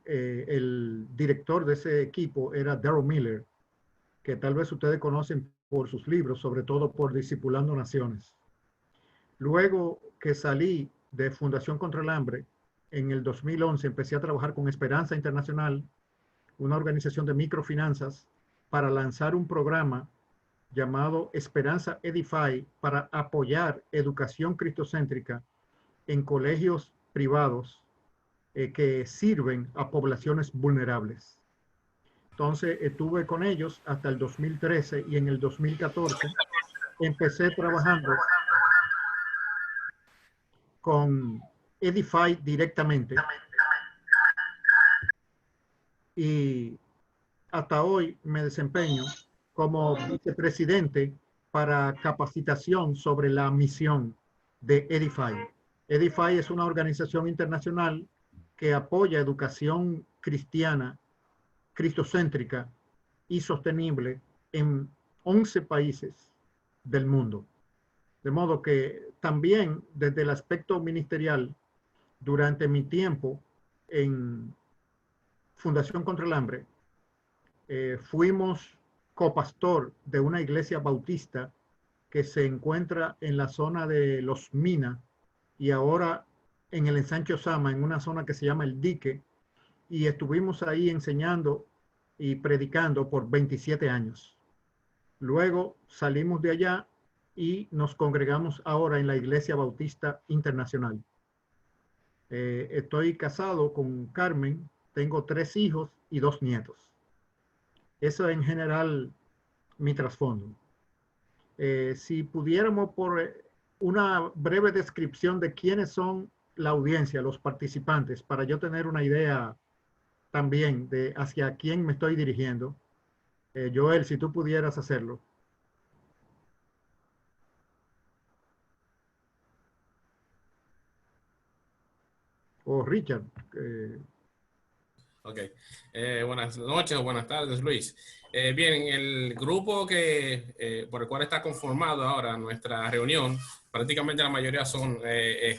el director de ese equipo era Darrell Miller, que tal vez ustedes conocen por sus libros, sobre todo por Discipulando Naciones. Luego que salí de Fundación contra el Hambre, en el 2011 empecé a trabajar con Esperanza Internacional, una organización de microfinanzas, para lanzar un programa llamado Esperanza Edify para apoyar educación cristocéntrica en colegios privados que sirven a poblaciones vulnerables. Entonces estuve con ellos hasta el 2013 y en el 2014 empecé trabajando con Edify directamente y hasta hoy me desempeño como vicepresidente para capacitación sobre la misión de Edify. Edify es una organización internacional que apoya educación cristiana, cristocéntrica y sostenible en 11 países del mundo. De modo que también desde el aspecto ministerial, durante mi tiempo en Fundación contra el Hambre, fuimos copastor de una iglesia bautista que se encuentra en la zona de Los Minas y ahora en el Ensanche Osama, en una zona que se llama El Dique, y estuvimos ahí enseñando y predicando por 27 años. Luego salimos de allá y nos congregamos ahora en la Iglesia Bautista Internacional. Estoy casado con Carmen, tengo 3 hijos y 2 nietos. Eso en general mi trasfondo. Si pudiéramos por una breve descripción de quiénes son la audiencia, los participantes, para yo tener una idea también de hacia quién me estoy dirigiendo. Joel, si tú pudieras hacerlo. O Richard. Ok. Buenas noches o buenas tardes, Luis. Bien, el grupo por el cual está conformado ahora nuestra reunión, prácticamente la mayoría son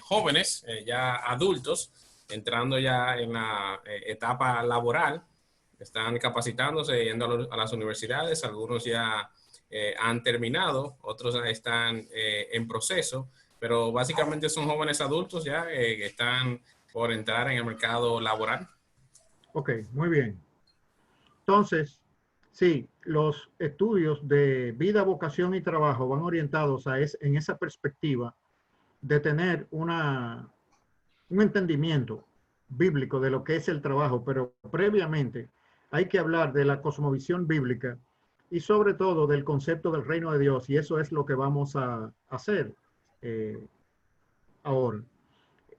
jóvenes, ya adultos, entrando ya en la etapa laboral, están capacitándose, yendo a las universidades, algunos ya han terminado, otros están en proceso, pero básicamente son jóvenes adultos ya que están por entrar en el mercado laboral. Ok, muy bien. Entonces, sí, los estudios de vida, vocación y trabajo van orientados en esa perspectiva de tener un entendimiento bíblico de lo que es el trabajo, pero previamente hay que hablar de la cosmovisión bíblica y sobre todo del concepto del reino de Dios, y eso es lo que vamos a hacer ahora.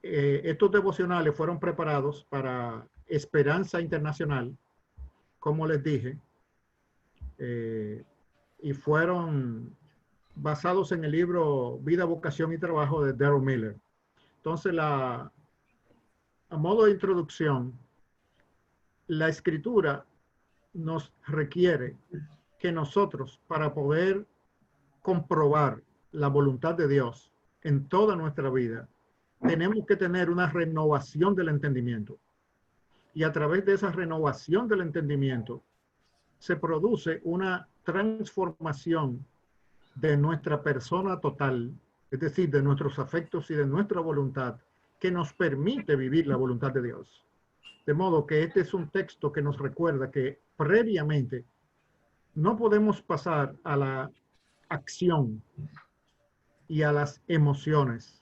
Estos devocionales fueron preparados para Esperanza Internacional, como les dije, y fueron basados en el libro Vida, Vocación y Trabajo de Darrell Miller. Entonces, a modo de introducción, la escritura nos requiere que nosotros, para poder comprobar la voluntad de Dios en toda nuestra vida, tenemos que tener una renovación del entendimiento. Y a través de esa renovación del entendimiento, se produce una transformación de nuestra persona total, es decir, de nuestros afectos y de nuestra voluntad, que nos permite vivir la voluntad de Dios. De modo que este es un texto que nos recuerda que previamente no podemos pasar a la acción y a las emociones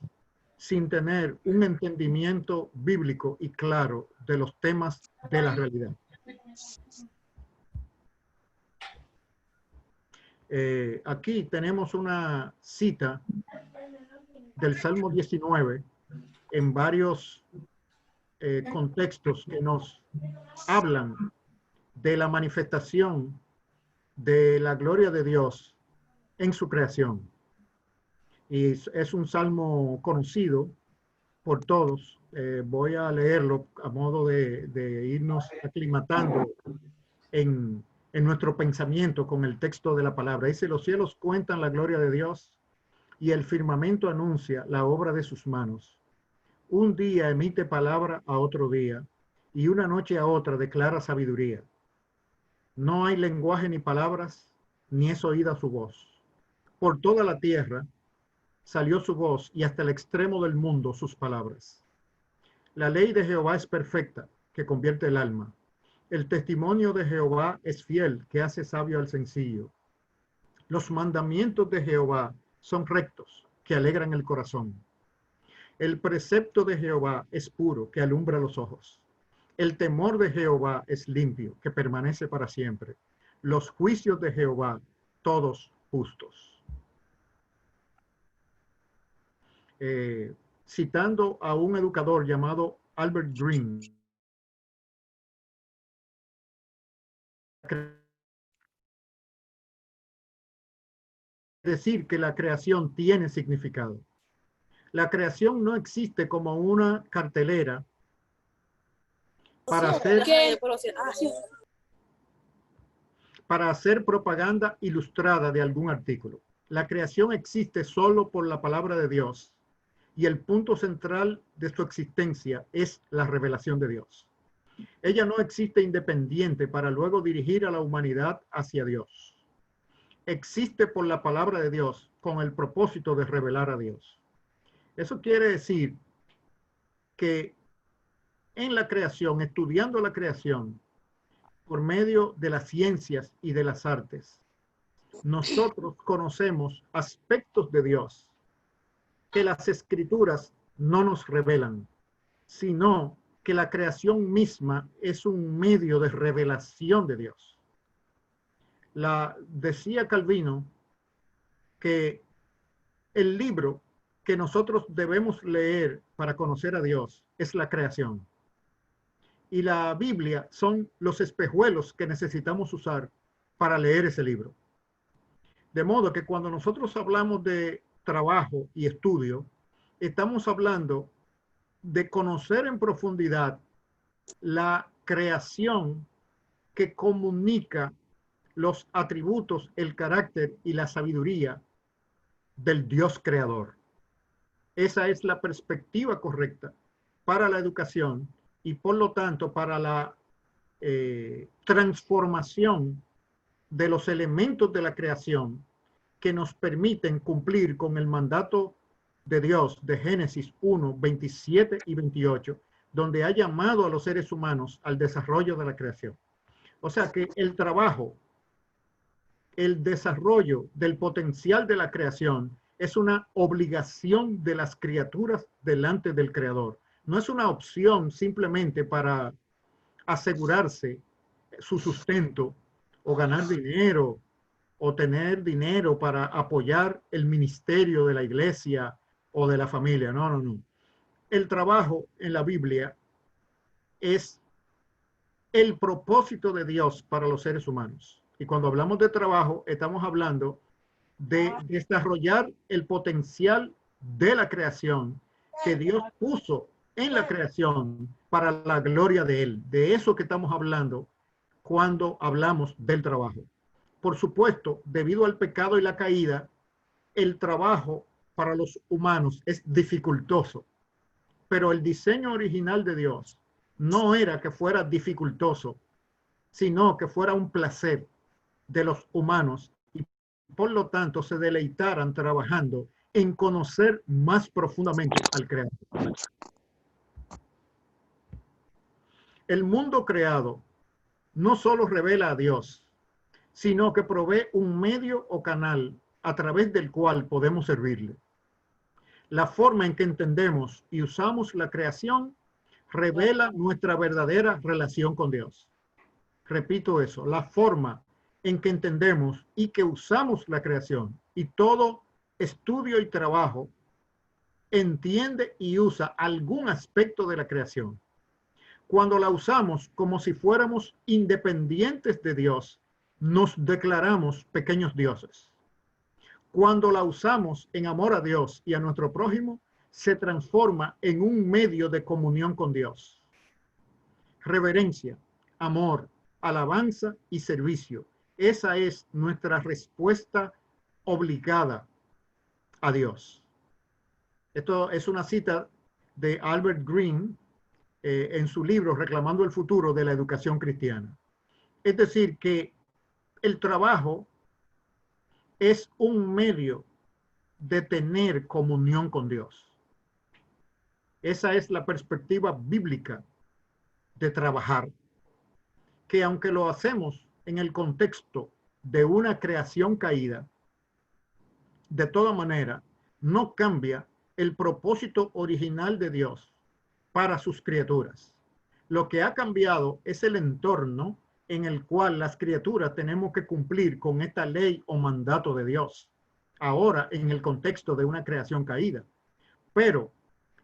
sin tener un entendimiento bíblico y claro de los temas de la realidad. Aquí tenemos una cita del Salmo 19 en varios contextos que nos hablan de la manifestación de la gloria de Dios en su creación. Y es un salmo conocido por todos. Voy a leerlo a modo de irnos aclimatando en nuestro pensamiento con el texto de la palabra. Dice: los cielos cuentan la gloria de Dios y el firmamento anuncia la obra de sus manos. Un día emite palabra a otro día y una noche a otra declara sabiduría. No hay lenguaje ni palabras, ni es oída su voz. Por toda la tierra salió su voz y hasta el extremo del mundo sus palabras. La ley de Jehová es perfecta, que convierte el alma. El testimonio de Jehová es fiel, que hace sabio al sencillo. Los mandamientos de Jehová son rectos, que alegran el corazón. El precepto de Jehová es puro, que alumbra los ojos. El temor de Jehová es limpio, que permanece para siempre. Los juicios de Jehová, todos justos. Citando a un educador llamado Albert Green, decir que la creación tiene significado. La creación no existe como una cartelera para hacer propaganda ilustrada de algún artículo. La creación existe solo por la palabra de Dios y el punto central de su existencia es la revelación de Dios. Ella no existe independiente para luego dirigir a la humanidad hacia Dios. Existe por la palabra de Dios con el propósito de revelar a Dios. Eso quiere decir que en la creación, estudiando la creación, por medio de las ciencias y de las artes, nosotros conocemos aspectos de Dios que las escrituras no nos revelan, sino que la creación misma es un medio de revelación de Dios. Decía Calvino que el libro que nosotros debemos leer para conocer a Dios es la creación. Y la Biblia son los espejuelos que necesitamos usar para leer ese libro. De modo que cuando nosotros hablamos de trabajo y estudio, estamos hablando de conocer en profundidad la creación que comunica los atributos, el carácter y la sabiduría del Dios creador. Esa es la perspectiva correcta para la educación y por lo tanto para la transformación de los elementos de la creación que nos permiten cumplir con el mandato de Dios de Génesis 1, 27 y 28, donde ha llamado a los seres humanos al desarrollo de la creación. O sea que el trabajo, el desarrollo del potencial de la creación es una obligación de las criaturas delante del Creador. No es una opción simplemente para asegurarse su sustento o ganar dinero o tener dinero para apoyar el ministerio de la iglesia o de la familia. No, no, no. El trabajo en la Biblia es el propósito de Dios para los seres humanos. Y cuando hablamos de trabajo, estamos hablando de desarrollar el potencial de la creación que Dios puso en la creación para la gloria de Él. De eso que estamos hablando cuando hablamos del trabajo. Por supuesto, debido al pecado y la caída, el trabajo para los humanos es dificultoso. Pero el diseño original de Dios no era que fuera dificultoso, sino que fuera un placer de los humanos y por lo tanto se deleitaran trabajando en conocer más profundamente al Creador. El mundo creado no solo revela a Dios, sino que provee un medio o canal a través del cual podemos servirle. La forma en que entendemos y usamos la creación revela nuestra verdadera relación con Dios. Repito eso, la forma en que entendemos y que usamos la creación y todo estudio y trabajo entiende y usa algún aspecto de la creación. Cuando la usamos como si fuéramos independientes de Dios, nos declaramos pequeños dioses. Cuando la usamos en amor a Dios y a nuestro prójimo, se transforma en un medio de comunión con Dios. Reverencia, amor, alabanza y servicio. Esa es nuestra respuesta obligada a Dios. Esto es una cita de Albert Green en su libro Reclamando el futuro de la educación cristiana. Es decir, que el trabajo es un medio de tener comunión con Dios. Esa es la perspectiva bíblica de trabajar, que aunque lo hacemos en el contexto de una creación caída, de toda manera no cambia el propósito original de Dios para sus criaturas. Lo que ha cambiado es el entorno en el cual las criaturas tenemos que cumplir con esta ley o mandato de Dios, ahora en el contexto de una creación caída. Pero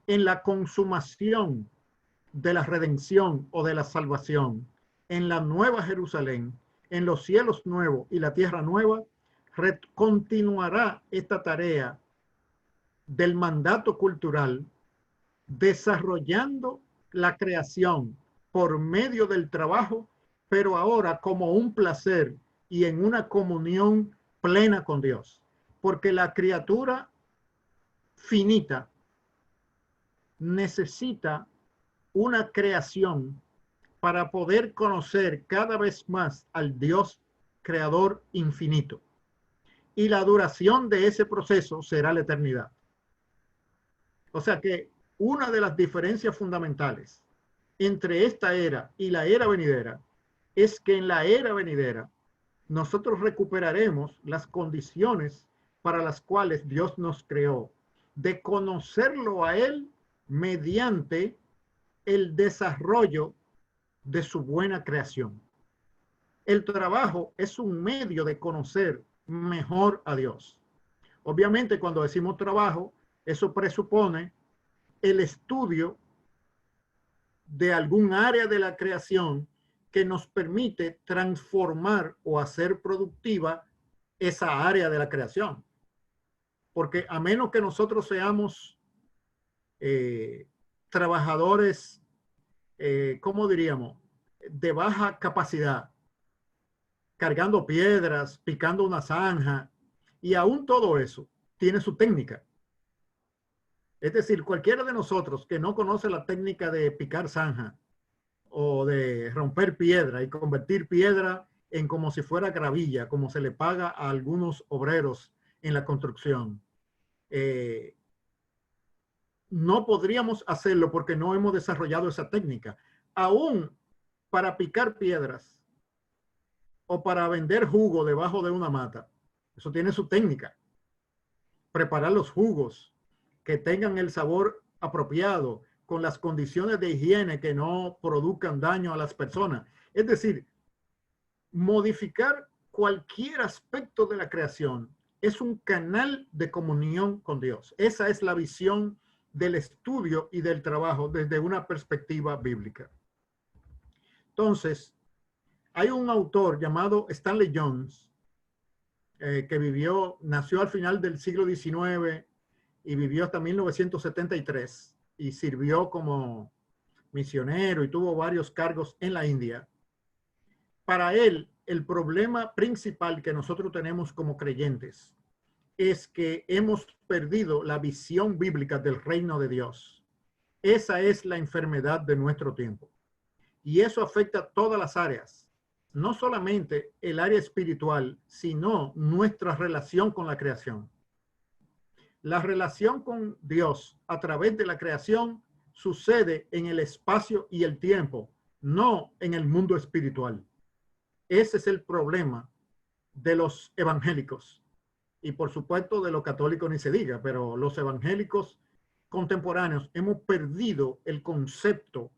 en la consumación de la redención o de la salvación, en la nueva Jerusalén, en los cielos nuevos y la tierra nueva, continuará esta tarea del mandato cultural, desarrollando la creación por medio del trabajo, pero ahora como un placer y en una comunión plena con Dios. Porque la criatura finita necesita una creación para poder conocer cada vez más al Dios creador infinito. Y la duración de ese proceso será la eternidad. O sea que una de las diferencias fundamentales entre esta era y la era venidera es que en la era venidera nosotros recuperaremos las condiciones para las cuales Dios nos creó, de conocerlo a Él mediante el desarrollo de su buena creación. El trabajo es un medio de conocer mejor a Dios. Obviamente, cuando decimos trabajo, eso presupone el estudio de algún área de la creación que nos permite transformar o hacer productiva esa área de la creación. Porque a menos que nosotros seamos trabajadores, ¿cómo diríamos?, de baja capacidad, cargando piedras, picando una zanja, y aún todo eso tiene su técnica. Es decir, cualquiera de nosotros que no conoce la técnica de picar zanja o de romper piedra y convertir piedra en como si fuera gravilla, como se le paga a algunos obreros en la construcción, no podríamos hacerlo porque no hemos desarrollado esa técnica. Aún para picar piedras o para vender jugo debajo de una mata, eso tiene su técnica. Preparar los jugos que tengan el sabor apropiado, con las condiciones de higiene que no produzcan daño a las personas. Es decir, modificar cualquier aspecto de la creación es un canal de comunión con Dios. Esa es la visión del estudio y del trabajo desde una perspectiva bíblica. Entonces, hay un autor llamado Stanley Jones que nació al final del siglo XIX y vivió hasta 1973 y sirvió como misionero y tuvo varios cargos en la India. Para él, el problema principal que nosotros tenemos como creyentes es que hemos perdido la visión bíblica del reino de Dios. Esa es la enfermedad de nuestro tiempo. Y eso afecta a todas las áreas, no solamente el área espiritual, sino nuestra relación con la creación. La relación con Dios a través de la creación sucede en el espacio y el tiempo, no en el mundo espiritual. Ese es el problema de los evangélicos. Y por supuesto de los católicos ni se diga, pero los evangélicos contemporáneos hemos perdido el concepto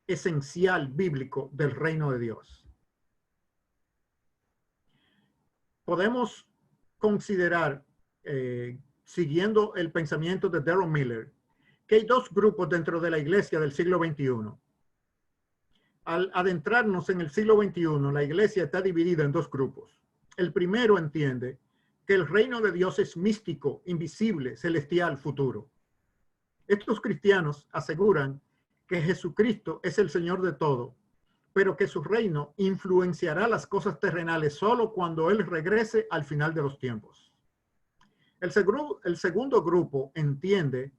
esencial bíblico del reino de Dios. Podemos considerar, siguiendo el pensamiento de Darrell Miller, que hay dos grupos dentro de la iglesia del siglo XXI. Al adentrarnos en el siglo XXI, la iglesia está dividida en dos grupos. El primero entiende que el reino de Dios es místico, invisible, celestial, futuro. Estos cristianos aseguran que Jesucristo es el Señor de todo, pero que su reino influenciará las cosas terrenales solo cuando Él regrese al final de los tiempos. El segundo grupo entiende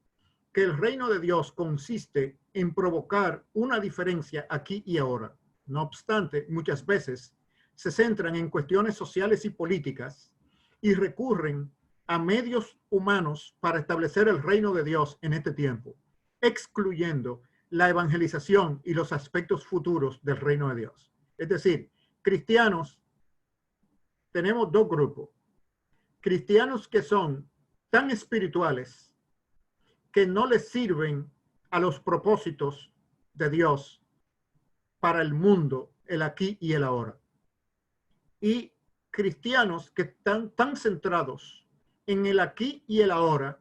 que el reino de Dios consiste en provocar una diferencia aquí y ahora. No obstante, muchas veces se centran en cuestiones sociales y políticas y recurren a medios humanos para establecer el reino de Dios en este tiempo, excluyendo la evangelización y los aspectos futuros del reino de Dios. Es decir, cristianos, tenemos dos grupos. Cristianos que son tan espirituales que no les sirven a los propósitos de Dios para el mundo, el aquí y el ahora. Y cristianos que están tan centrados en el aquí y el ahora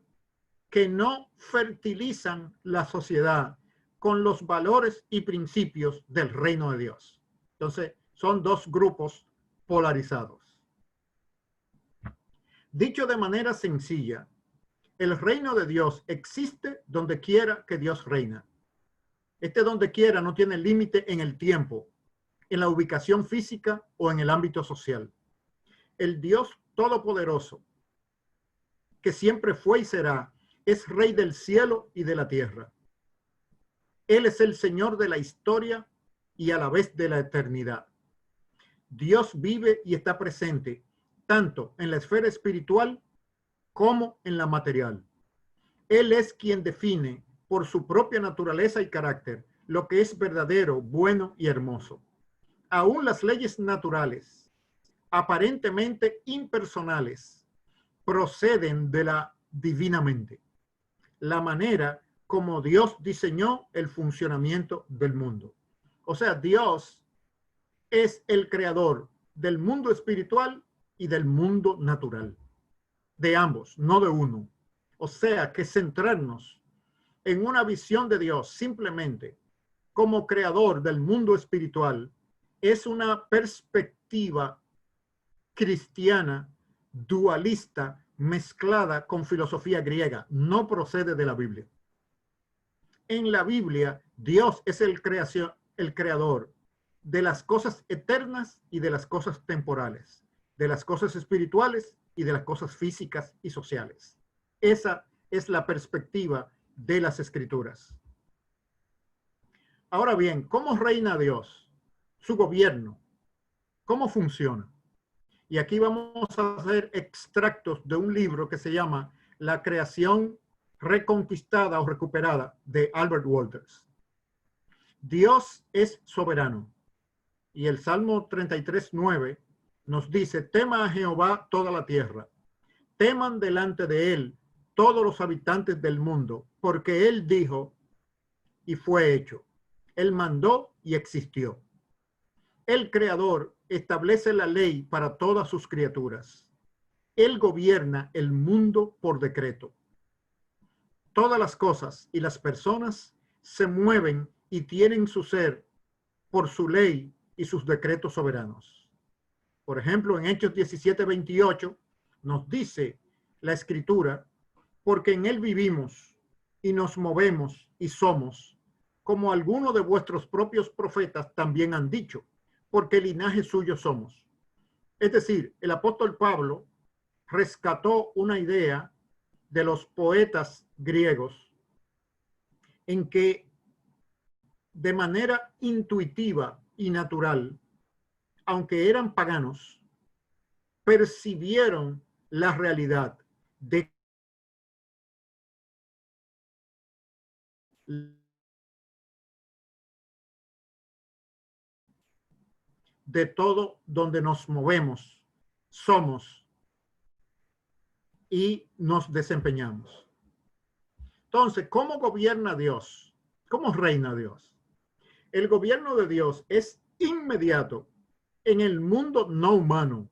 que no fertilizan la sociedad con los valores y principios del reino de Dios. Entonces, son dos grupos polarizados. Dicho de manera sencilla, el reino de Dios existe donde quiera que Dios reina. Este donde quiera no tiene límite en el tiempo, en la ubicación física o en el ámbito social. El Dios todopoderoso, que siempre fue y será, es Rey del cielo y de la tierra. Él es el Señor de la historia y a la vez de la eternidad. Dios vive y está presente tanto en la esfera espiritual como en la material. Él es quien define por su propia naturaleza y carácter lo que es verdadero, bueno y hermoso. Aún las leyes naturales, aparentemente impersonales, proceden de la divina mente, la manera como Dios diseñó el funcionamiento del mundo. O sea, Dios es el creador del mundo espiritual y del mundo natural, de ambos, no de uno. O sea, que centrarnos en una visión de Dios simplemente como creador del mundo espiritual es una perspectiva cristiana dualista mezclada con filosofía griega. No procede de la Biblia. En la Biblia, Dios es el creador de las cosas eternas y de las cosas temporales, de las cosas espirituales y de las cosas físicas y sociales. Esa es la perspectiva de las Escrituras. Ahora bien, ¿cómo reina Dios? Su gobierno. ¿Cómo funciona? Y aquí vamos a hacer extractos de un libro que se llama La creación reconquistada o recuperada de Albert Wolters. Dios es soberano. Y el Salmo 33:9 nos dice: tema a Jehová toda la tierra, teman delante de él todos los habitantes del mundo, porque él dijo y fue hecho. Él mandó y existió. El Creador establece la ley para todas sus criaturas. Él gobierna el mundo por decreto. Todas las cosas y las personas se mueven y tienen su ser por su ley y sus decretos soberanos. Por ejemplo, en Hechos 17:28 nos dice la Escritura: porque en él vivimos y nos movemos y somos, como algunos de vuestros propios profetas también han dicho, porque linaje suyo somos. Es decir, el apóstol Pablo rescató una idea de los poetas griegos en que de manera intuitiva y natural, aunque eran paganos, percibieron la realidad de todo donde nos movemos, somos y nos desempeñamos. Entonces, ¿cómo gobierna Dios? ¿Cómo reina Dios? El gobierno de Dios es inmediato en el mundo no humano,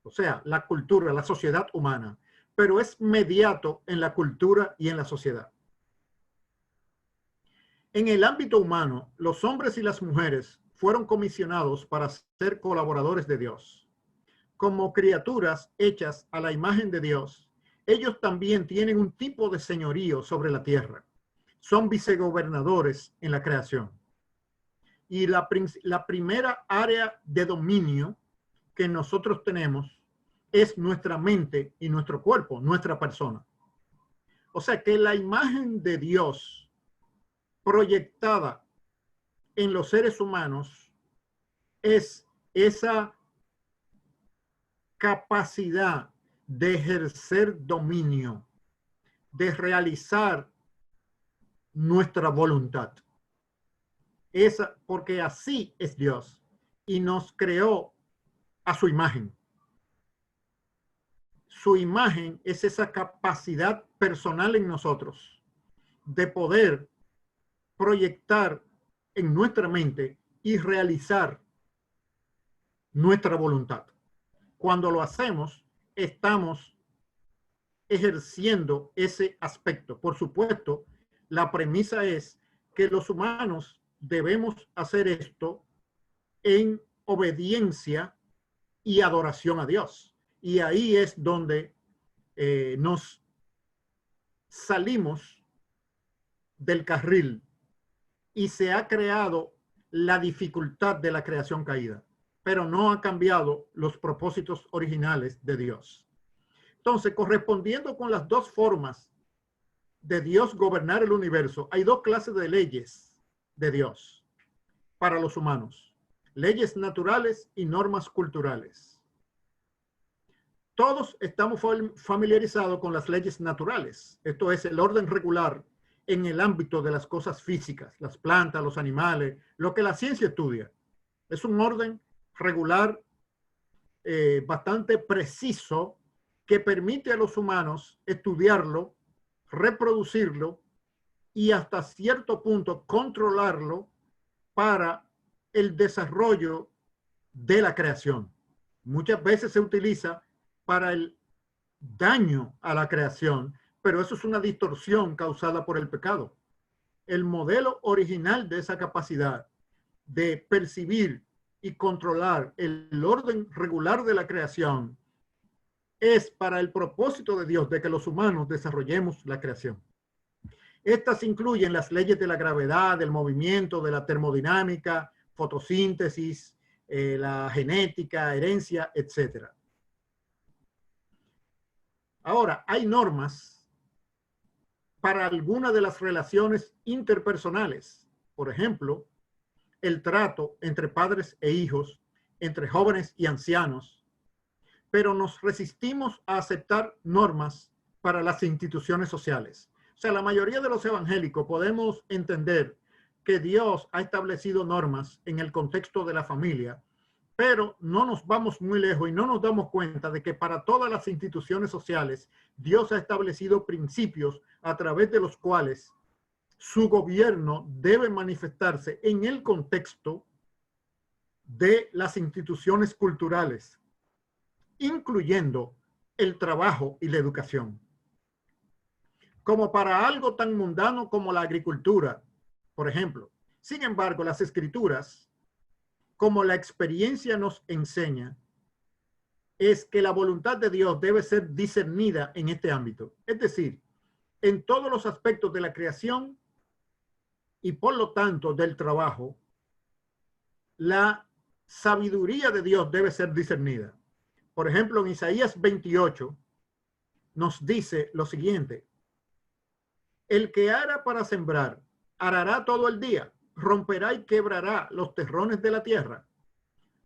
o sea, la cultura, la sociedad humana, pero es mediato en la cultura y en la sociedad. En el ámbito humano, los hombres y las mujeres fueron comisionados para ser colaboradores de Dios. Como criaturas hechas a la imagen de Dios, ellos también tienen un tipo de señorío sobre la tierra. Son vicegobernadores en la creación. Y la primera área de dominio que nosotros tenemos es nuestra mente y nuestro cuerpo, nuestra persona. O sea que la imagen de Dios proyectada en los seres humanos es esa capacidad de ejercer dominio, de realizar nuestra voluntad. Porque así es Dios y nos creó a su imagen. Su imagen es esa capacidad personal en nosotros de poder proyectar en nuestra mente y realizar nuestra voluntad. Cuando lo hacemos, estamos ejerciendo ese aspecto. Por supuesto, la premisa es que los humanos debemos hacer esto en obediencia y adoración a Dios. Y ahí es donde nos salimos del carril y se ha creado la dificultad de la creación caída, pero no ha cambiado los propósitos originales de Dios. Entonces, correspondiendo con las dos formas de Dios gobernar el universo, hay dos clases de leyes de Dios para los humanos: leyes naturales y normas culturales. Todos estamos familiarizados con las leyes naturales. Esto es el orden regular en el ámbito de las cosas físicas, las plantas, los animales, lo que la ciencia estudia. Es un orden regular bastante preciso que permite a los humanos estudiarlo, reproducirlo y hasta cierto punto controlarlo para el desarrollo de la creación. Muchas veces se utiliza para el daño a la creación, pero eso es una distorsión causada por el pecado. El modelo original de esa capacidad de percibir y controlar el orden regular de la creación es para el propósito de Dios de que los humanos desarrollemos la creación. Estas incluyen las leyes de la gravedad, del movimiento, de la termodinámica, fotosíntesis, la genética, herencia, etc. Ahora, hay normas para algunas de las relaciones interpersonales. Por ejemplo, el trato entre padres e hijos, entre jóvenes y ancianos, pero nos resistimos a aceptar normas para las instituciones sociales. O sea, la mayoría de los evangélicos podemos entender que Dios ha establecido normas en el contexto de la familia, pero no nos vamos muy lejos y no nos damos cuenta de que para todas las instituciones sociales Dios ha establecido principios a través de los cuales su gobierno debe manifestarse en el contexto de las instituciones culturales, incluyendo el trabajo y la educación. Como para algo tan mundano como la agricultura, por ejemplo. Sin embargo, las escrituras, como la experiencia nos enseña, es que la voluntad de Dios debe ser discernida en este ámbito. Es decir, en todos los aspectos de la creación y por lo tanto del trabajo, la sabiduría de Dios debe ser discernida. Por ejemplo, en Isaías 28 nos dice lo siguiente: el que ara para sembrar, arará todo el día, romperá y quebrará los terrones de la tierra.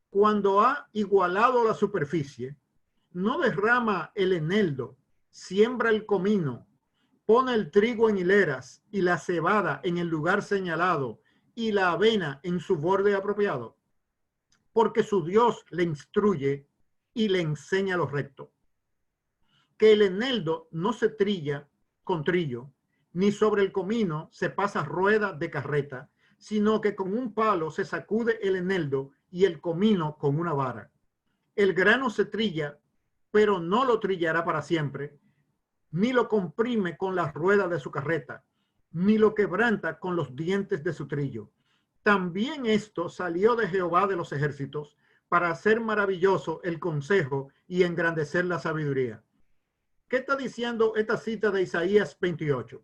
Cuando ha igualado la superficie, no derrama el eneldo, siembra el comino, pone el trigo en hileras y la cebada en el lugar señalado y la avena en su borde apropiado, porque su Dios le instruye y le enseña lo recto. Que el eneldo no se trilla con trillo, ni sobre el comino se pasa rueda de carreta, sino que con un palo se sacude el eneldo y el comino con una vara. El grano se trilla, pero no lo trillará para siempre, ni lo comprime con las ruedas de su carreta, ni lo quebranta con los dientes de su trillo. También esto salió de Jehová de los ejércitos, para hacer maravilloso el consejo y engrandecer la sabiduría. ¿Qué está diciendo esta cita de Isaías 28?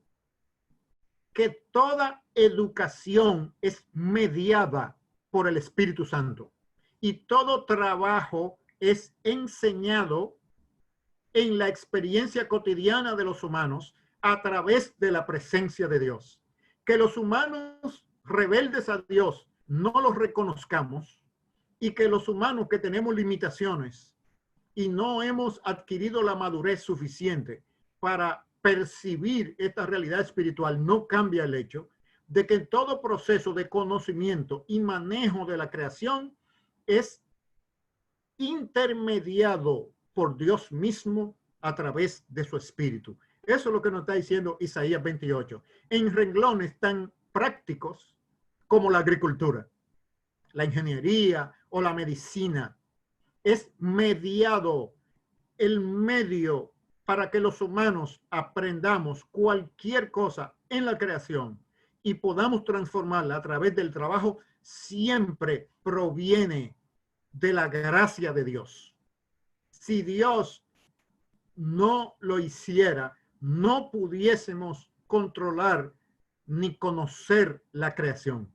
Que toda educación es mediada por el Espíritu Santo y todo trabajo es enseñado en la experiencia cotidiana de los humanos a través de la presencia de Dios. Que los humanos rebeldes a Dios no los reconozcamos y que los humanos que tenemos limitaciones y no hemos adquirido la madurez suficiente para percibir esta realidad espiritual no cambia el hecho de que todo proceso de conocimiento y manejo de la creación es intermediado por Dios mismo a través de su espíritu. Eso es lo que nos está diciendo Isaías 28, en renglones tan prácticos como la agricultura, la ingeniería o la medicina. Es mediado el medio para que los humanos aprendamos cualquier cosa en la creación y podamos transformarla a través del trabajo, siempre proviene de la gracia de Dios. Si Dios no lo hiciera, no pudiésemos controlar ni conocer la creación.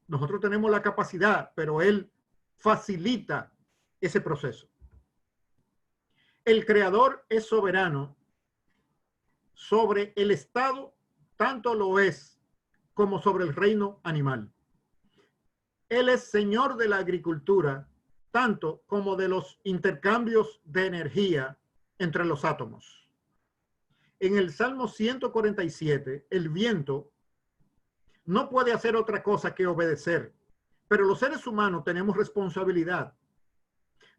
Nosotros tenemos la capacidad, pero Él facilita ese proceso. El Creador es soberano sobre el Estado, tanto lo es como sobre el reino animal. Él es Señor de la agricultura, tanto como de los intercambios de energía entre los átomos. En el Salmo 147, el viento no puede hacer otra cosa que obedecer, pero los seres humanos tenemos responsabilidad.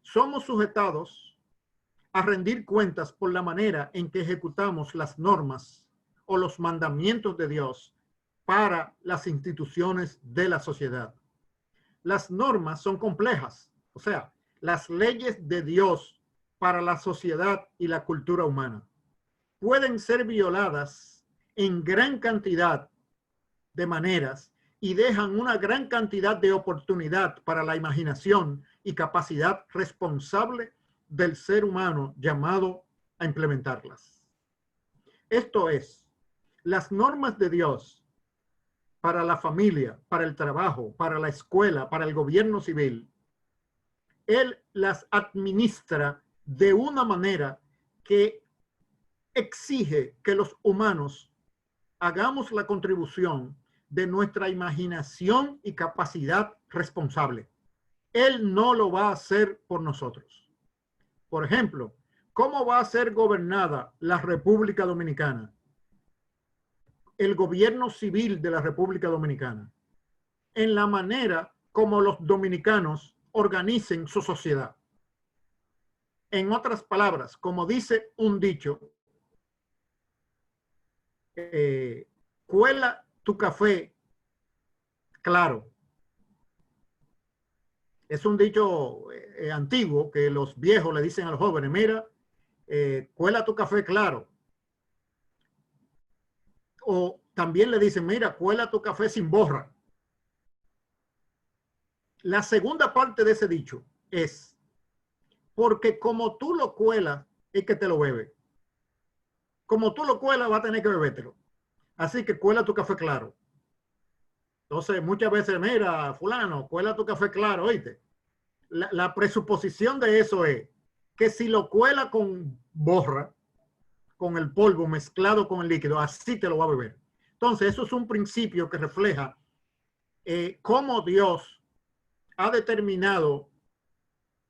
Somos sujetados a rendir cuentas por la manera en que ejecutamos las normas o los mandamientos de Dios para las instituciones de la sociedad. Las normas son complejas, o sea, las leyes de Dios para la sociedad y la cultura humana pueden ser violadas en gran cantidad de maneras y dejan una gran cantidad de oportunidad para la imaginación y capacidad responsable del ser humano llamado a implementarlas. Esto es, las normas de Dios para la familia, para el trabajo, para la escuela, para el gobierno civil, Él las administra de una manera que exige que los humanos hagamos la contribución de nuestra imaginación y capacidad responsable. Él no lo va a hacer por nosotros. Por ejemplo, ¿cómo va a ser gobernada la República Dominicana? El gobierno civil de la República Dominicana, en la manera como los dominicanos organicen su sociedad. En otras palabras, como dice un dicho, cuela tu café claro. Es un dicho antiguo que los viejos le dicen a los jóvenes, mira, cuela tu café claro. O también le dicen, mira, cuela tu café sin borra. La segunda parte de ese dicho es, porque como tú lo cuelas, es que te lo bebe. Como tú lo cuelas, va a tener que bebértelo. Así que cuela tu café claro. Entonces, muchas veces, mira, fulano, cuela tu café claro, ¿oíste? La presuposición de eso es que si lo cuela con borra, con el polvo mezclado con el líquido, así te lo va a beber. Entonces, eso es un principio que refleja cómo Dios ha determinado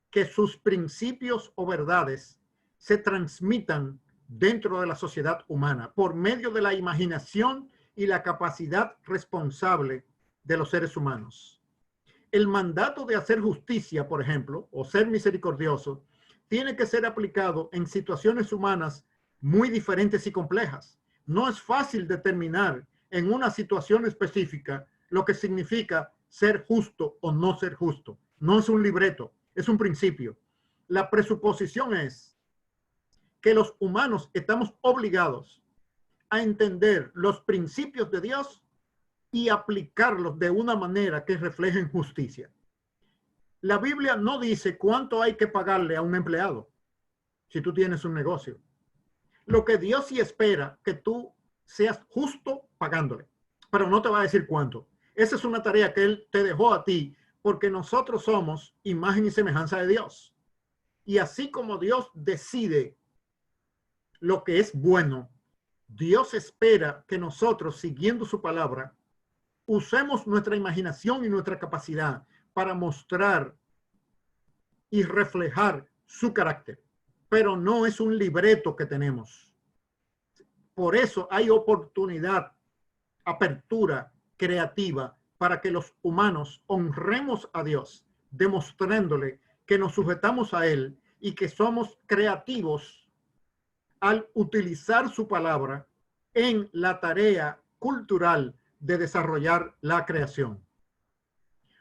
que sus principios o verdades se transmitan dentro de la sociedad humana por medio de la imaginación y la capacidad responsable de los seres humanos. El mandato de hacer justicia, por ejemplo, o ser misericordioso, tiene que ser aplicado en situaciones humanas muy diferentes y complejas. No es fácil determinar en una situación específica lo que significa ser justo o no ser justo. No es un libreto, es un principio. La presuposición es que los humanos estamos obligados a entender los principios de Dios y aplicarlos de una manera que reflejen justicia. La Biblia no dice cuánto hay que pagarle a un empleado si tú tienes un negocio. Lo que Dios sí espera que tú seas justo pagándole, pero no te va a decir cuánto. Esa es una tarea que Él te dejó a ti porque nosotros somos imagen y semejanza de Dios. Y así como Dios decide lo que es bueno, Dios espera que nosotros, siguiendo su palabra, usemos nuestra imaginación y nuestra capacidad para mostrar y reflejar su carácter. Pero no es un libreto que tenemos. Por eso hay oportunidad, apertura creativa para que los humanos honremos a Dios, demostrándole que nos sujetamos a Él y que somos creativos al utilizar su palabra en la tarea cultural de desarrollar la creación.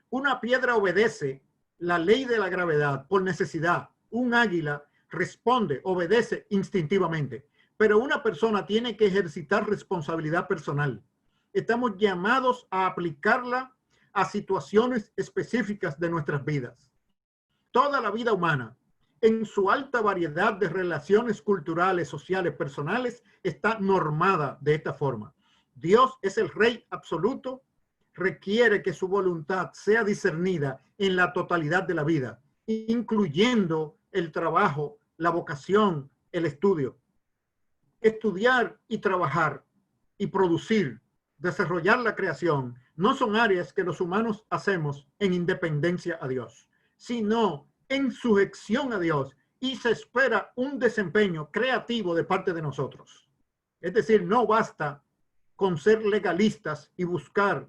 Una piedra obedece la ley de la gravedad por necesidad. Un águila responde, obedece instintivamente. Pero una persona tiene que ejercitar responsabilidad personal. Estamos llamados a aplicarla a situaciones específicas de nuestras vidas. Toda la vida humana, en su alta variedad de relaciones culturales, sociales, personales, está normada de esta forma. Dios es el Rey absoluto, requiere que su voluntad sea discernida en la totalidad de la vida, incluyendo el trabajo, la vocación, el estudio. Estudiar y trabajar y producir, desarrollar la creación, no son áreas que los humanos hacemos en independencia a Dios, sino en sujeción a Dios, y se espera un desempeño creativo de parte de nosotros. Es decir, no basta con ser legalistas y buscar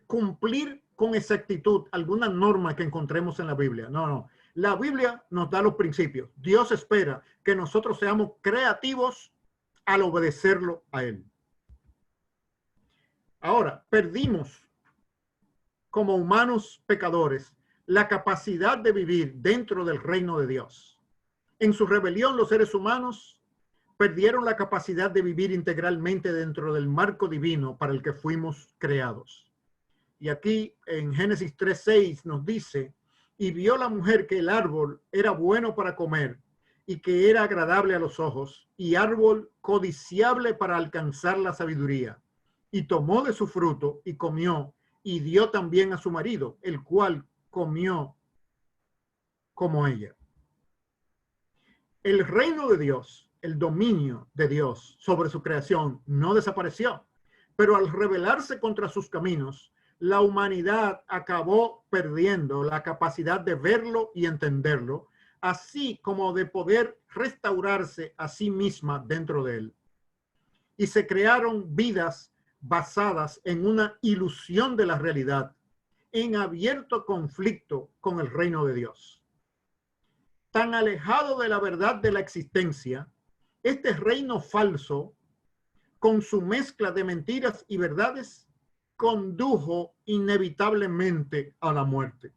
cumplir con exactitud alguna norma que encontremos en la Biblia. No, no. La Biblia nos da los principios. Dios espera que nosotros seamos creativos al obedecerlo a Él. Ahora, perdimos como humanos pecadores la capacidad de vivir dentro del reino de Dios. En su rebelión, los seres humanos perdieron la capacidad de vivir integralmente dentro del marco divino para el que fuimos creados. Y aquí en Génesis 3:6 nos dice, y vio la mujer que el árbol era bueno para comer y que era agradable a los ojos y árbol codiciable para alcanzar la sabiduría. Y tomó de su fruto y comió y dio también a su marido, el cual comió como ella. El reino de Dios, el dominio de Dios sobre su creación no desapareció, pero al rebelarse contra sus caminos, la humanidad acabó perdiendo la capacidad de verlo y entenderlo, así como de poder restaurarse a sí misma dentro de él. Y se crearon vidas basadas en una ilusión de la realidad, en abierto conflicto con el reino de Dios. Tan alejado de la verdad de la existencia, este reino falso, con su mezcla de mentiras y verdades, condujo inevitablemente a la muerte.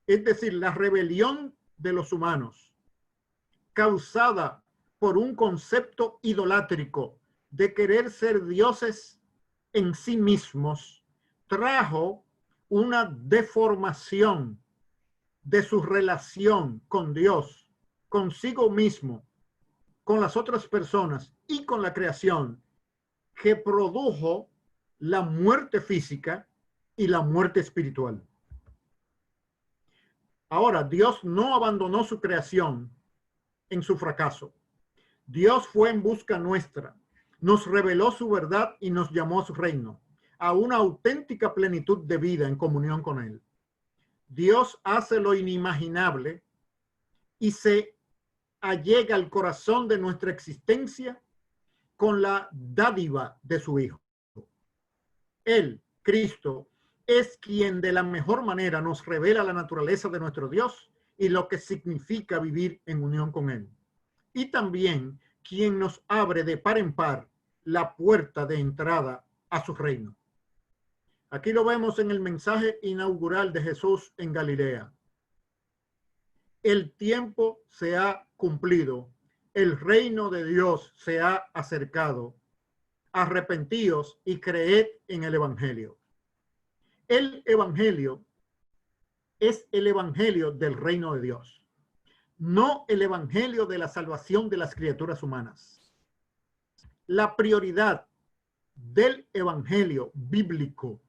Es decir, la rebelión de los humanos, causada por un concepto idolátrico de querer ser dioses en sí mismos, trajo una deformación de su relación con Dios, consigo mismo, con las otras personas y con la creación, que produjo la muerte física y la muerte espiritual. Ahora, Dios no abandonó su creación en su fracaso. Dios fue en busca nuestra, nos reveló su verdad y nos llamó a su reino, a una auténtica plenitud de vida en comunión con Él. Dios hace lo inimaginable y se allega al corazón de nuestra existencia con la dádiva de su Hijo. Él, Cristo, es quien de la mejor manera nos revela la naturaleza de nuestro Dios y lo que significa vivir en unión con Él. Y también quien nos abre de par en par la puerta de entrada a su reino. Aquí lo vemos en el mensaje inaugural de Jesús en Galilea. El tiempo se ha cumplido, el reino de Dios se ha acercado. Arrepentíos y creed en el evangelio. El evangelio es el evangelio del reino de Dios, no el evangelio de la salvación de las criaturas humanas. La prioridad del evangelio bíblico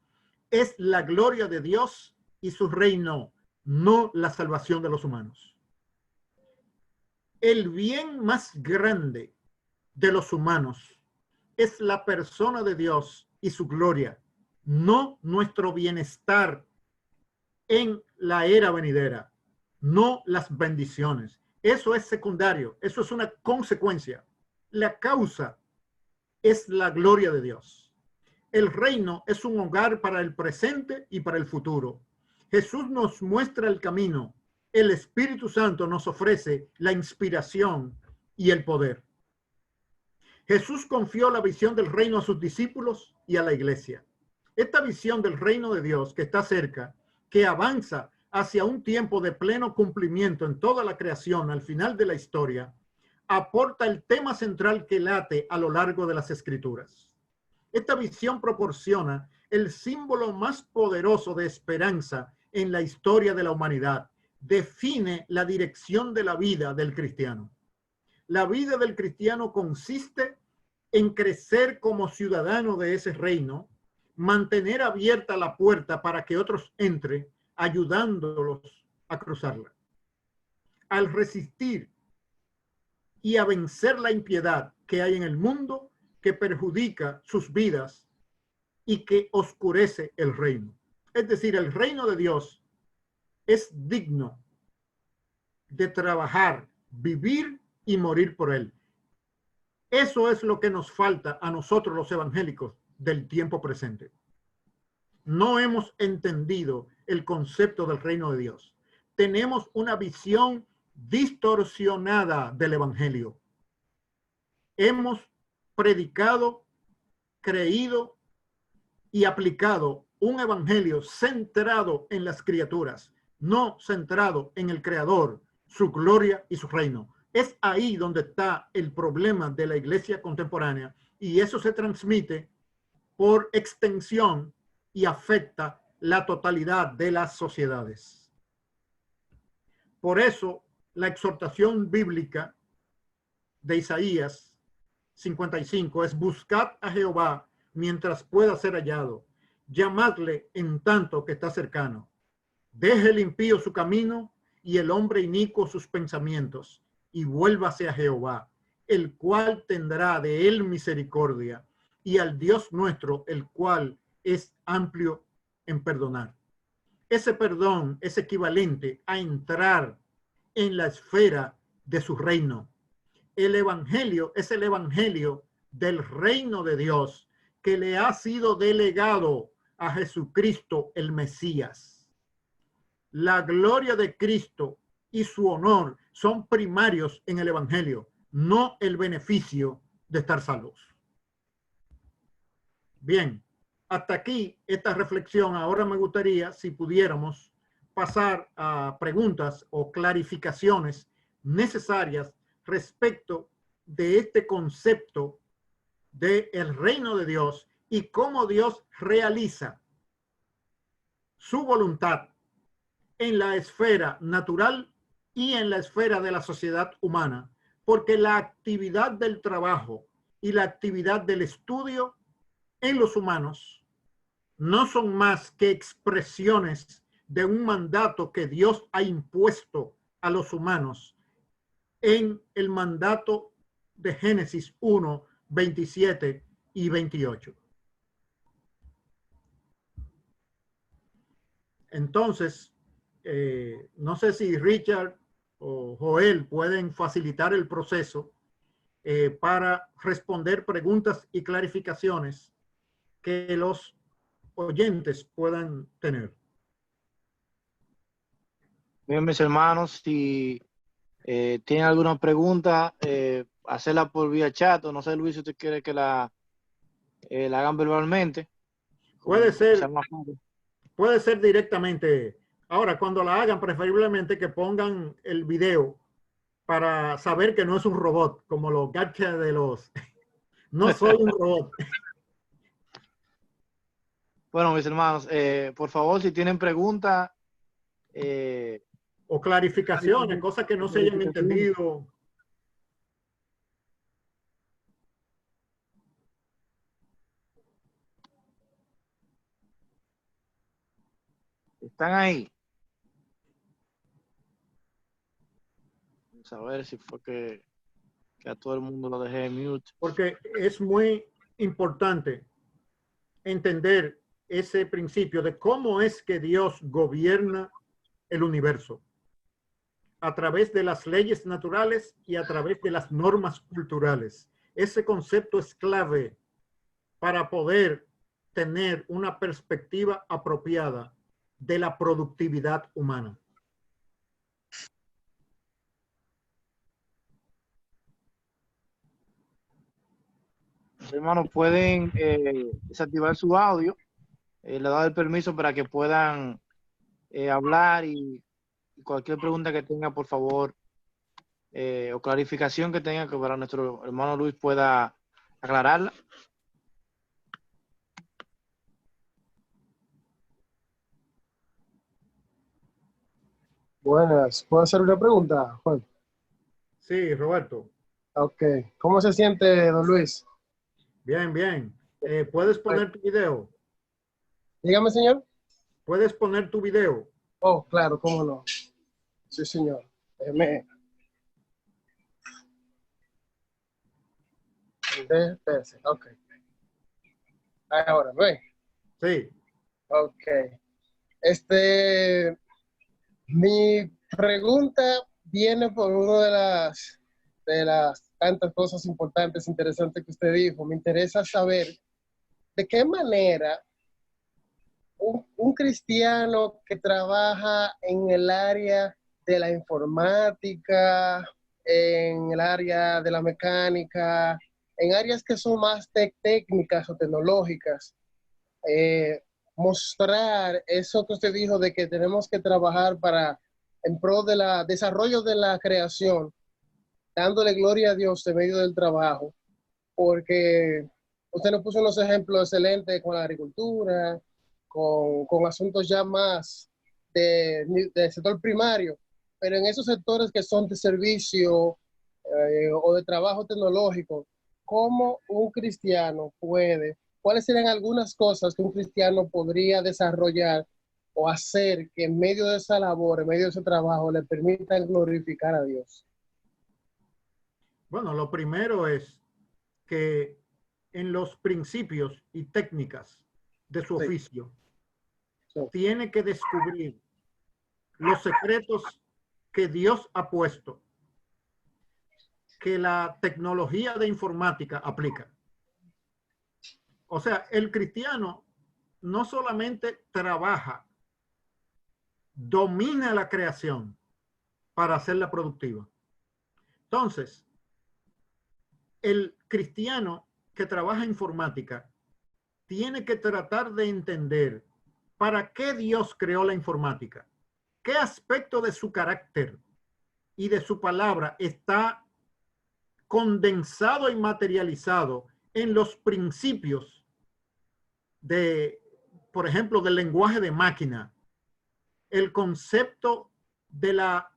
es la gloria de Dios y su reino, no la salvación de los humanos. El bien más grande de los humanos es la persona de Dios y su gloria, no nuestro bienestar en la era venidera, no las bendiciones. Eso es secundario, eso es una consecuencia. La causa es la gloria de Dios. El reino es un hogar para el presente y para el futuro. Jesús nos muestra el camino. El Espíritu Santo nos ofrece la inspiración y el poder. Jesús confió la visión del reino a sus discípulos y a la iglesia. Esta visión del reino de Dios que está cerca, que avanza hacia un tiempo de pleno cumplimiento en toda la creación al final de la historia, aporta el tema central que late a lo largo de las Escrituras. Esta visión proporciona el símbolo más poderoso de esperanza en la historia de la humanidad. Define la dirección de la vida del cristiano. La vida del cristiano consiste en crecer como ciudadano de ese reino, mantener abierta la puerta para que otros entren, ayudándolos a cruzarla. Al resistir y a vencer la impiedad que hay en el mundo que perjudica sus vidas y que oscurece el reino. Es decir, el reino de Dios es digno de trabajar, vivir y morir por él. Eso es lo que nos falta a nosotros los evangélicos del tiempo presente. No hemos entendido el concepto del reino de Dios. Tenemos una visión distorsionada del evangelio. Hemos predicado, creído y aplicado un evangelio centrado en las criaturas, no centrado en el Creador, su gloria y su reino. Es ahí donde está el problema de la iglesia contemporánea, y eso se transmite por extensión y afecta la totalidad de las sociedades. Por eso, la exhortación bíblica de Isaías 55 es: buscad a Jehová mientras pueda ser hallado, llamadle en tanto que está cercano. Deje el impío su camino y el hombre inicuo sus pensamientos, y vuélvase a Jehová, el cual tendrá de él misericordia, y al Dios nuestro, el cual es amplio en perdonar. Ese perdón es equivalente a entrar en la esfera de su reino. El evangelio es el evangelio del reino de Dios que le ha sido delegado a Jesucristo el Mesías. La gloria de Cristo y su honor son primarios en el evangelio, no el beneficio de estar salvos. Bien, hasta aquí esta reflexión. Ahora me gustaría si pudiéramos pasar a preguntas o clarificaciones necesarias respecto de este concepto del reino de Dios y cómo Dios realiza su voluntad en la esfera natural y en la esfera de la sociedad humana, porque la actividad del trabajo y la actividad del estudio en los humanos no son más que expresiones de un mandato que Dios ha impuesto a los humanos en el mandato de Génesis 1, 27 y 28. Entonces, no sé si Richard o Joel pueden facilitar el proceso para responder preguntas y clarificaciones que los oyentes puedan tener. Bien, mis hermanos, si tienen alguna pregunta, hacerla por vía chat, o no sé, Luis, si usted quiere que la hagan verbalmente. Puede ser directamente. Ahora, cuando la hagan, preferiblemente que pongan el video para saber que no es un robot, como los gadgets de los... No soy un robot. Bueno, mis hermanos, por favor, si tienen preguntas... o clarificaciones, cosas que no se hayan entendido. ¿Están ahí? Vamos a ver si fue que que a todo el mundo lo dejé en mute. Porque es muy importante entender ese principio de cómo es que Dios gobierna el universo a través de las leyes naturales y a través de las normas culturales. Ese concepto es clave para poder tener una perspectiva apropiada de la productividad humana. Hermanos, pueden desactivar su audio. Le doy el permiso para que puedan hablar y cualquier pregunta que tenga, por favor, o clarificación que tenga, que para nuestro hermano Luis pueda aclararla. Buenas, ¿puedo hacer una pregunta, Juan? Sí, Roberto. Ok, ¿cómo se siente, don Luis? Bien, bien. ¿Puedes poner tu video? Dígame, señor. ¿Puedes poner tu video? Oh, claro, cómo no. Sí, señor. Espérese, ok. Ahora, ¿ve? Sí. Ok. Mi pregunta viene por una de las tantas cosas importantes, interesantes que usted dijo. Me interesa saber de qué manera un cristiano que trabaja en el área de la informática, en el área de la mecánica, en áreas que son más técnicas o tecnológicas, mostrar eso que usted dijo de que tenemos que trabajar en pro de la desarrollo de la creación, dándole gloria a Dios en medio del trabajo, porque usted nos puso unos ejemplos excelentes con la agricultura, con asuntos ya más del sector primario, pero en esos sectores que son de servicio o de trabajo tecnológico, ¿cómo un cristiano cuáles serían algunas cosas que un cristiano podría desarrollar o hacer que en medio de esa labor, en medio de ese trabajo, le permitan glorificar a Dios? Bueno, lo primero es que en los principios y técnicas de su oficio, tiene que descubrir los secretos que Dios ha puesto, que la tecnología de informática aplica. O sea, el cristiano no solamente trabaja, domina la creación para hacerla productiva. Entonces, el cristiano que trabaja informática tiene que tratar de entender para qué Dios creó la informática, qué aspecto de su carácter y de su palabra está condensado y materializado en los principios de, por ejemplo, del lenguaje de máquina, el concepto de la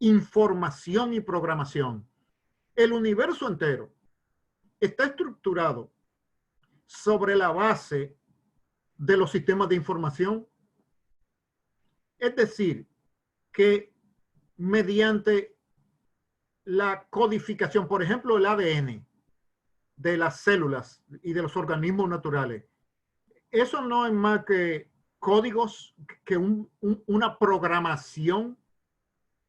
información y programación. El universo entero está estructurado sobre la base de los sistemas de información. Es decir, que mediante la codificación, por ejemplo, el ADN de las células y de los organismos naturales, eso no es más que códigos, que una programación.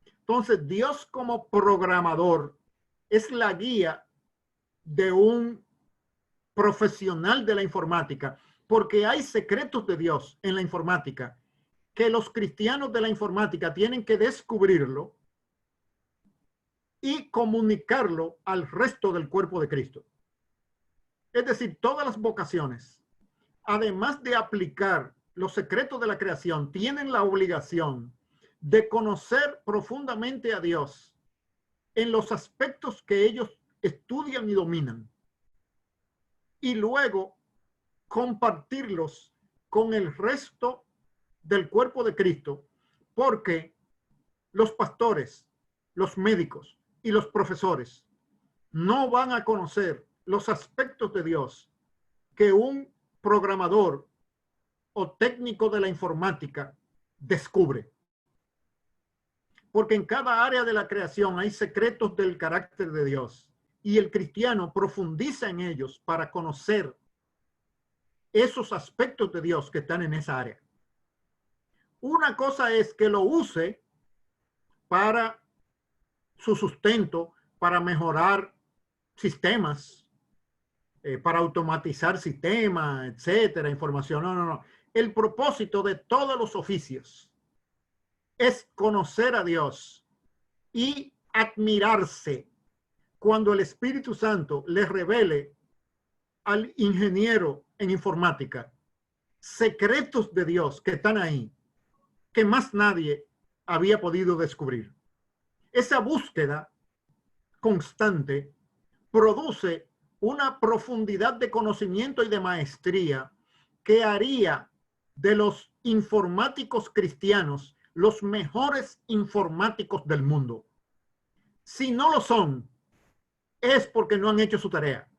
Entonces, Dios como programador es la guía de un profesional de la informática, porque hay secretos de Dios en la informática que los cristianos de la informática tienen que descubrirlo y comunicarlo al resto del cuerpo de Cristo. Es decir, todas las vocaciones, además de aplicar los secretos de la creación, tienen la obligación de conocer profundamente a Dios en los aspectos que ellos estudian y dominan, y luego compartirlos con el resto del cuerpo de Cristo, porque los pastores, los médicos y los profesores no van a conocer los aspectos de Dios que un programador o técnico de la informática descubre. Porque en cada área de la creación hay secretos del carácter de Dios y el cristiano profundiza en ellos para conocer esos aspectos de Dios que están en esa área. Una cosa es que lo use para su sustento, para mejorar sistemas, para automatizar sistemas, etcétera, información. No. El propósito de todos los oficios es conocer a Dios y admirarse cuando el Espíritu Santo le revele al ingeniero en informática secretos de Dios que están ahí, que más nadie había podido descubrir. Esa búsqueda constante produce una profundidad de conocimiento y de maestría que haría de los informáticos cristianos los mejores informáticos del mundo. Si no lo son, es porque no han hecho su tarea.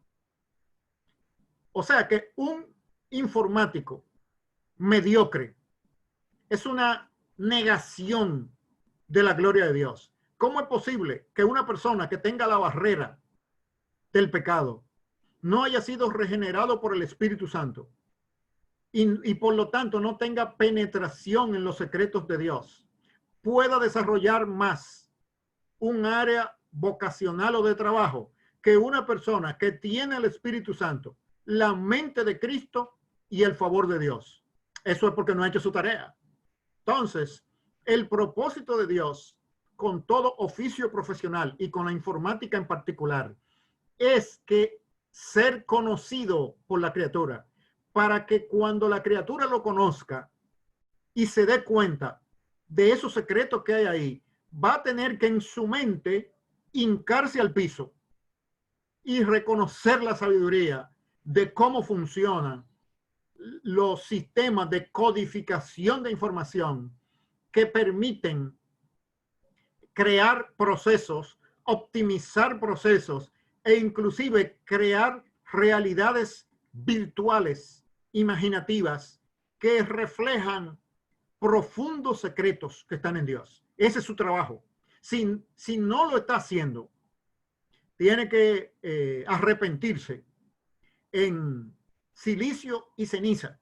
O sea que un informático mediocre es una negación de la gloria de Dios. ¿Cómo es posible que una persona que tenga la barrera del pecado no haya sido regenerado por el Espíritu Santo y por lo tanto no tenga penetración en los secretos de Dios, pueda desarrollar más un área vocacional o de trabajo que una persona que tiene el Espíritu Santo, la mente de Cristo y el favor de Dios? Eso es porque no ha hecho su tarea. Entonces, el propósito de Dios con todo oficio profesional y con la informática en particular es que ser conocido por la criatura, para que cuando la criatura lo conozca y se dé cuenta de esos secretos que hay ahí, va a tener que en su mente hincarse al piso y reconocer la sabiduría de cómo funcionan los sistemas de codificación de información que permiten crear procesos, optimizar procesos e inclusive crear realidades virtuales, imaginativas, que reflejan profundos secretos que están en Dios. Ese es su trabajo. Si no lo está haciendo, tiene que arrepentirse en silicio y ceniza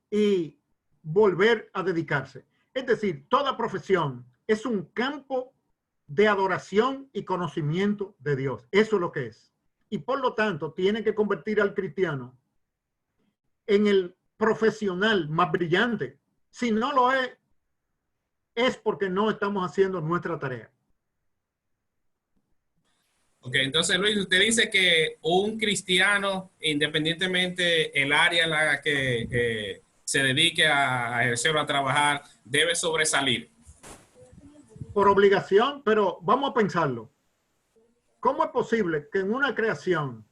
y volver a dedicarse. Es decir, toda profesión es un campo de adoración y conocimiento de Dios. Eso es lo que es. Y por lo tanto, tiene que convertir al cristiano en el profesional más brillante. Si no lo es porque no estamos haciendo nuestra tarea. Ok, entonces Luis, usted dice que un cristiano, independientemente el área en la que se dedique a ejercer o a trabajar, debe sobresalir. Por obligación, pero vamos a pensarlo. ¿Cómo es posible que en una creación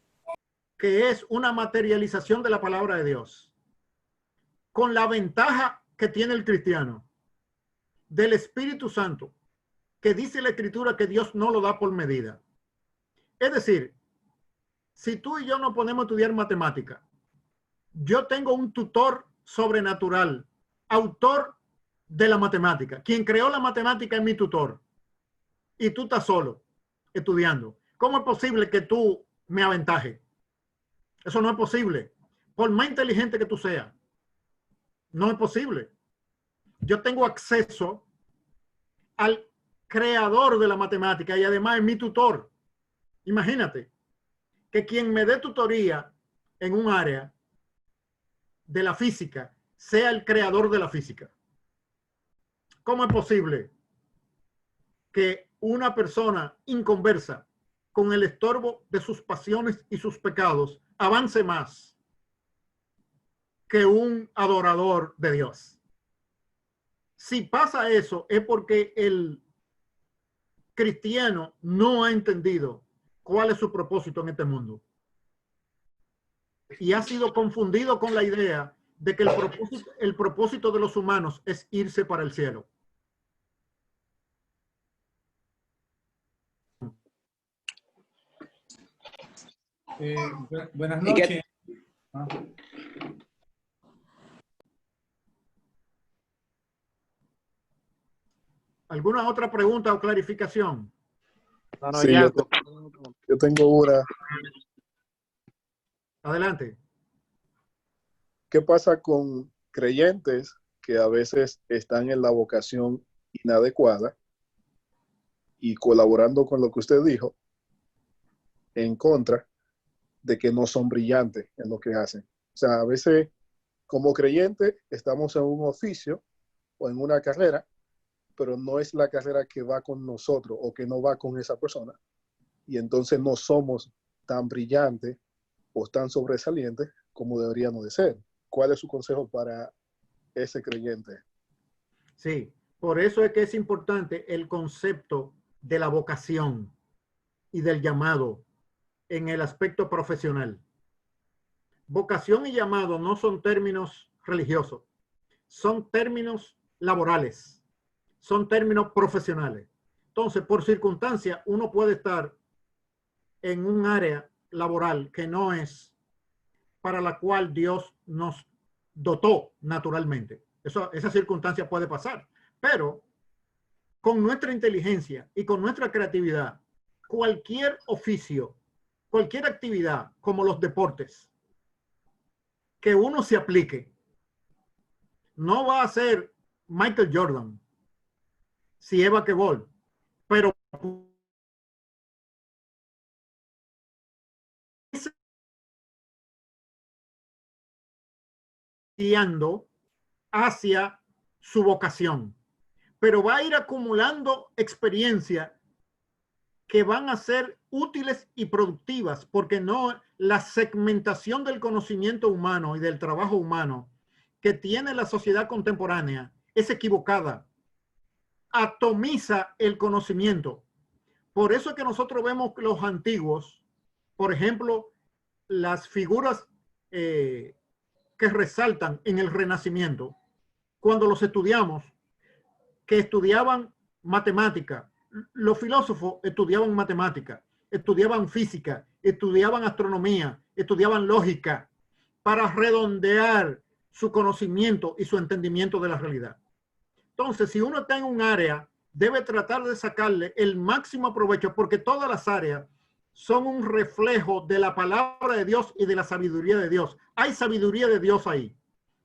que es una materialización de la palabra de Dios, con la ventaja que tiene el cristiano del Espíritu Santo, que dice la Escritura que Dios no lo da por medida? Es decir, si tú y yo nos ponemos a estudiar matemática, yo tengo un tutor sobrenatural, autor de la matemática. Quien creó la matemática es mi tutor. Y tú estás solo estudiando. ¿Cómo es posible que tú me aventajes? Eso no es posible. Por más inteligente que tú seas, no es posible. Yo tengo acceso al creador de la matemática y además es mi tutor. Imagínate que quien me dé tutoría en un área de la física sea el creador de la física. ¿Cómo es posible que una persona inconversa con el estorbo de sus pasiones y sus pecados avance más que un adorador de Dios? Si pasa eso es porque el cristiano no ha entendido cuál es su propósito en este mundo y ha sido confundido con la idea de que el propósito de los humanos es irse para el cielo. Buenas noches. ¿Alguna otra pregunta o clarificación? No, Sí, ya, Yo tengo una. Adelante. ¿Qué pasa con creyentes que a veces están en la vocación inadecuada y colaborando con lo que usted dijo, en contra de que no son brillantes en lo que hacen? O sea, a veces como creyentes estamos en un oficio o en una carrera, pero no es la carrera que va con nosotros o que no va con esa persona. Y entonces no somos tan brillantes o tan sobresalientes como deberíamos de ser. ¿Cuál es su consejo para ese creyente? Sí, por eso es que es importante el concepto de la vocación y del llamado en el aspecto profesional. Vocación y llamado no son términos religiosos, son términos laborales, son términos profesionales. Entonces, por circunstancia, uno puede estar en un área laboral que no es para la cual Dios nos dotó naturalmente. Esa circunstancia puede pasar, pero con nuestra inteligencia y con nuestra creatividad, cualquier oficio, cualquier actividad, como los deportes, que uno se aplique, no va a ser Michael Jordan, si es basquetbol, pero guiando hacia su vocación, pero va a ir acumulando experiencia que van a ser útiles y productivas, porque no la segmentación del conocimiento humano y del trabajo humano que tiene la sociedad contemporánea es equivocada. Atomiza el conocimiento. Por eso es que nosotros vemos los antiguos, por ejemplo, las figuras que resaltan en el Renacimiento, cuando los estudiamos, que estudiaban matemática. Los filósofos estudiaban matemática, estudiaban física, estudiaban astronomía, estudiaban lógica, para redondear su conocimiento y su entendimiento de la realidad. Entonces, si uno está en un área, debe tratar de sacarle el máximo provecho, porque todas las áreas son un reflejo de la palabra de Dios y de la sabiduría de Dios. Hay sabiduría de Dios ahí.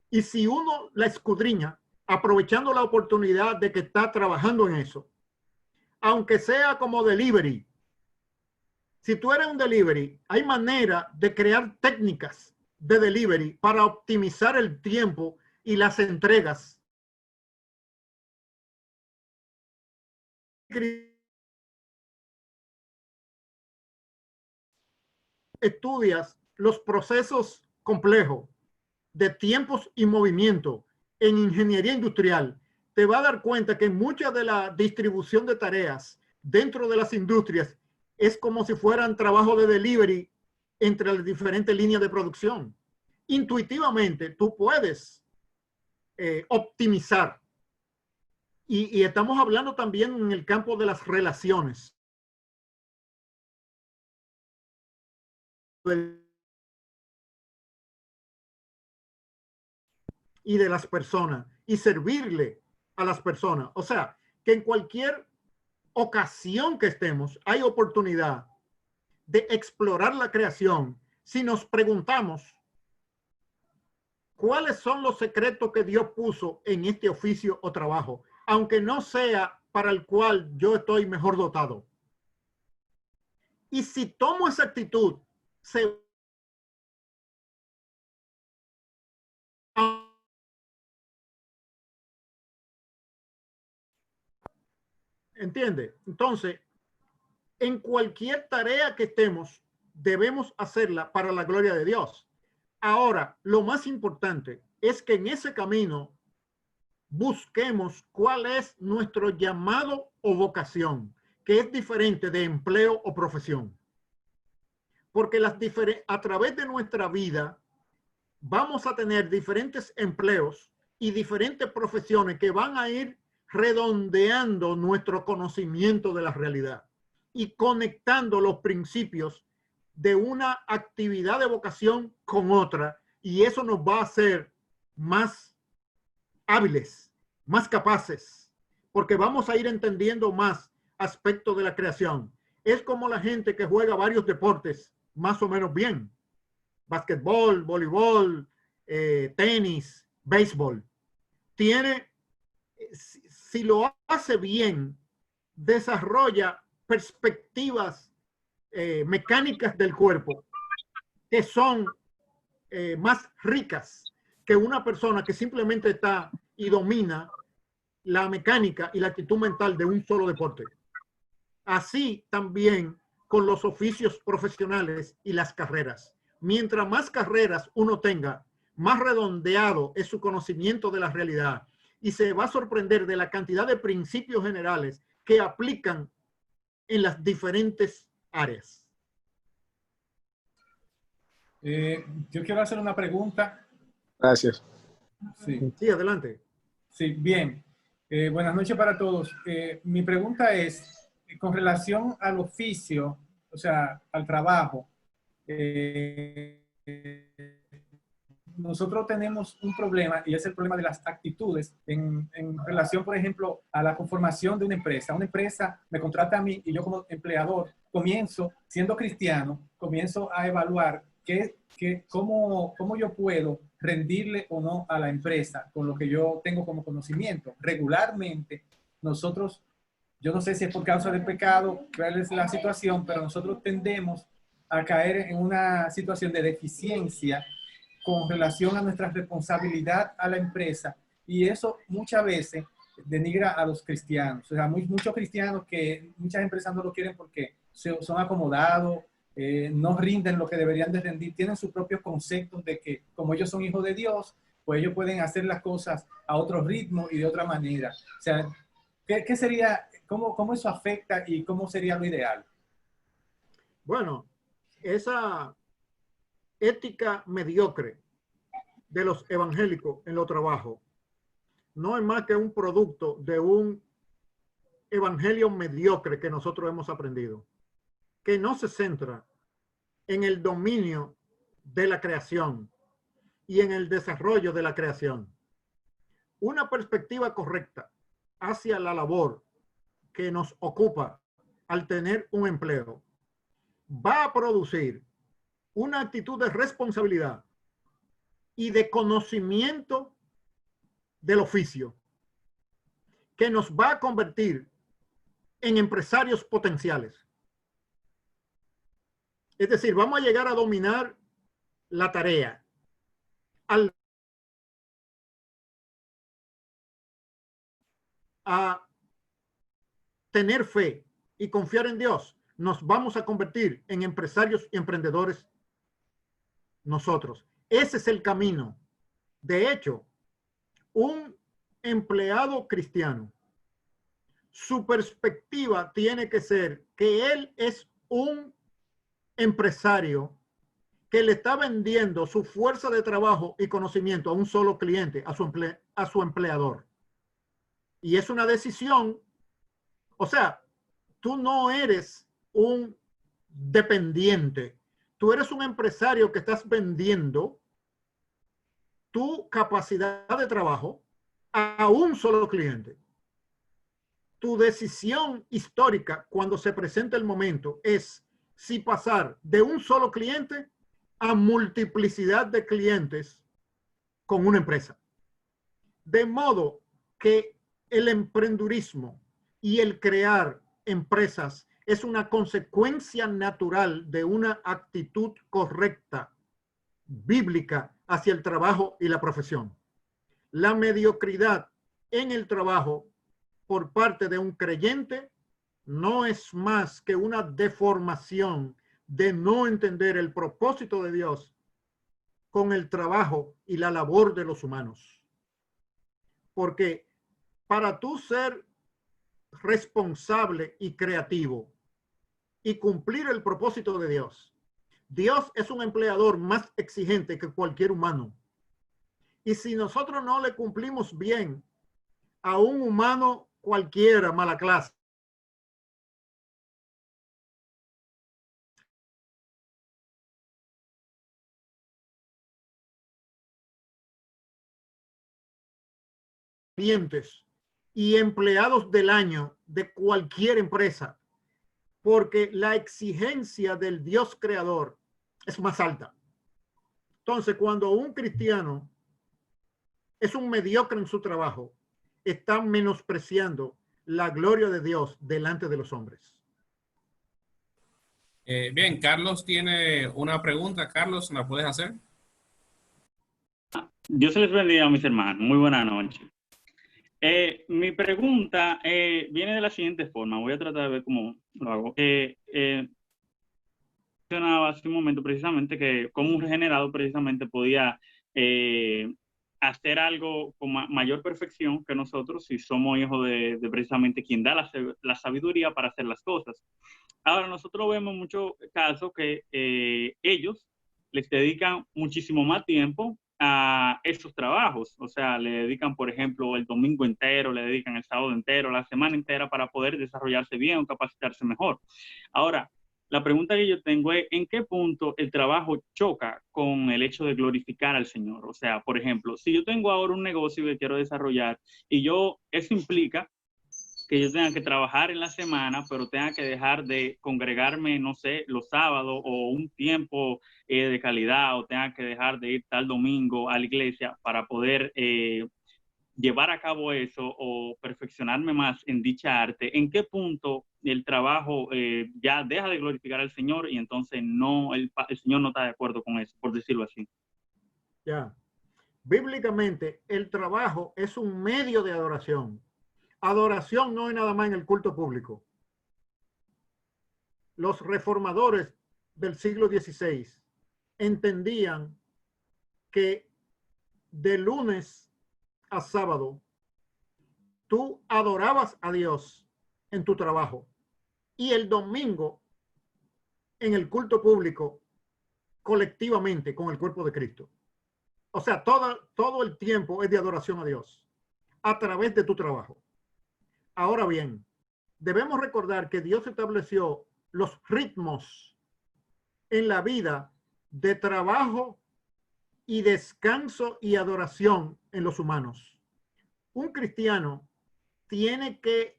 Y si uno la escudriña, aprovechando la oportunidad de que está trabajando en eso, aunque sea como delivery, si tú eres un delivery, hay manera de crear técnicas de delivery para optimizar el tiempo y las entregas. Estudias los procesos complejos de tiempos y movimiento en ingeniería industrial, te va a dar cuenta que mucha de la distribución de tareas dentro de las industrias es como si fueran trabajo de delivery entre las diferentes líneas de producción. Intuitivamente tú puedes optimizar. Y estamos hablando también en el campo de las relaciones. Y de las personas y servirle a las personas. O sea, que en cualquier ocasión que estemos, hay oportunidad de explorar la creación si nos preguntamos cuáles son los secretos que Dios puso en este oficio o trabajo, aunque no sea para el cual yo estoy mejor dotado. Y si tomo esa actitud, se ¿entiende? Entonces, en cualquier tarea que estemos, debemos hacerla para la gloria de Dios. Ahora, lo más importante es que en ese camino busquemos cuál es nuestro llamado o vocación, que es diferente de empleo o profesión. Porque a través de nuestra vida vamos a tener diferentes empleos y diferentes profesiones que van a ir redondeando nuestro conocimiento de la realidad y conectando los principios de una actividad de vocación con otra, y eso nos va a hacer más hábiles, más capaces, porque vamos a ir entendiendo más aspectos de la creación. es como la gente que juega varios deportes más o menos bien. Básquetbol, voleibol, tenis, béisbol. Tiene, si lo hace bien, desarrolla perspectivas mecánicas del cuerpo que son más ricas que una persona que simplemente está y domina la mecánica y la actitud mental de un solo deporte. Así también con los oficios profesionales y las carreras. Mientras más carreras uno tenga, más redondeado es su conocimiento de la realidad y se va a sorprender de la cantidad de principios generales que aplican en las diferentes áreas. Yo quiero hacer una pregunta. Gracias. Sí, Sí, adelante. sí, bien. Buenas noches para todos. Mi pregunta es, con relación al oficio, o sea, al trabajo, nosotros tenemos un problema y es el problema de las actitudes en relación, por ejemplo, a la conformación de una empresa. Una empresa me contrata a mí y yo como empleador comienzo, siendo cristiano, comienzo a evaluar cómo yo puedo rendirle o no a la empresa con lo que yo tengo como conocimiento. Regularmente, nosotros, yo no sé si es por causa del pecado, cuál es la situación, pero nosotros tendemos a caer en una situación de deficiencia con relación a nuestra responsabilidad a la empresa, y eso muchas veces denigra a los cristianos. O sea, muchos cristianos que muchas empresas no lo quieren porque son acomodados, no rinden lo que deberían de rendir, tienen sus propios conceptos de que como ellos son hijos de Dios, pues ellos pueden hacer las cosas a otro ritmo y de otra manera. O sea, ¿qué sería, cómo eso afecta y cómo sería lo ideal? Bueno, esa ética mediocre de los evangélicos en los trabajos no es más que un producto de un evangelio mediocre que nosotros hemos aprendido, que no se centra en el dominio de la creación y en el desarrollo de la creación. Una perspectiva correcta hacia la labor que nos ocupa al tener un empleo va a producir una actitud de responsabilidad y de conocimiento del oficio que nos va a convertir en empresarios potenciales. Es decir, vamos a llegar a dominar la tarea. A tener fe y confiar en Dios, nos vamos a convertir en empresarios y emprendedores nosotros. Ese es el camino. De hecho, un empleado cristiano, su perspectiva tiene que ser que él es un empresario que le está vendiendo su fuerza de trabajo y conocimiento a un solo cliente, a su empleador. Y es una decisión. O sea, tú no eres un dependiente, tú eres un empresario que estás vendiendo tu capacidad de trabajo a un solo cliente. Tu decisión histórica cuando se presenta el momento es si pasar de un solo cliente a multiplicidad de clientes con una empresa. De modo que el emprendurismo y el crear empresas es una consecuencia natural de una actitud correcta, bíblica, hacia el trabajo y la profesión. La mediocridad en el trabajo por parte de un creyente no es más que una deformación de no entender el propósito de Dios con el trabajo y la labor de los humanos. Porque para tú ser responsable y creativo y cumplir el propósito de Dios, Dios es un empleador más exigente que cualquier humano. Y si nosotros no le cumplimos bien a un humano cualquiera, mala clase, clientes y empleados del año de cualquier empresa, porque la exigencia del Dios creador es más alta. Entonces, cuando un cristiano es un mediocre en su trabajo, está menospreciando la gloria de Dios delante de los hombres. Bien, Carlos tiene una pregunta. Carlos, ¿la puedes hacer? Dios les bendiga a mis hermanos. Muy buena noche. Mi pregunta viene de la siguiente forma. Voy a tratar de ver cómo lo hago. Mencionaba hace un momento precisamente que como un regenerado precisamente podía hacer algo con mayor perfección que nosotros si somos hijos de precisamente quien da la sabiduría para hacer las cosas. Ahora, nosotros vemos muchos casos que ellos les dedican muchísimo más tiempo a esos trabajos. O sea, le dedican, por ejemplo, el domingo entero, le dedican el sábado entero, la semana entera para poder desarrollarse bien o capacitarse mejor. Ahora, la pregunta que yo tengo es, ¿en qué punto el trabajo choca con el hecho de glorificar al Señor? O sea, por ejemplo, si yo tengo ahora un negocio que quiero desarrollar y eso implica que yo tenga que trabajar en la semana, pero tenga que dejar de congregarme, no sé, los sábados o un tiempo de calidad, o tenga que dejar de ir tal domingo a la iglesia para poder llevar a cabo eso o perfeccionarme más en dicha arte. ¿En qué punto el trabajo ya deja de glorificar al Señor y entonces no, el Señor no está de acuerdo con eso, por decirlo así? Ya. Bíblicamente, el trabajo es un medio de adoración. Adoración no es nada más en el culto público. Los reformadores del siglo XVI entendían que de lunes a sábado tú adorabas a Dios en tu trabajo y el domingo en el culto público colectivamente con el cuerpo de Cristo. O sea, todo el tiempo es de adoración a Dios a través de tu trabajo. Ahora bien, debemos recordar que Dios estableció los ritmos en la vida de trabajo y descanso y adoración en los humanos. Un cristiano tiene que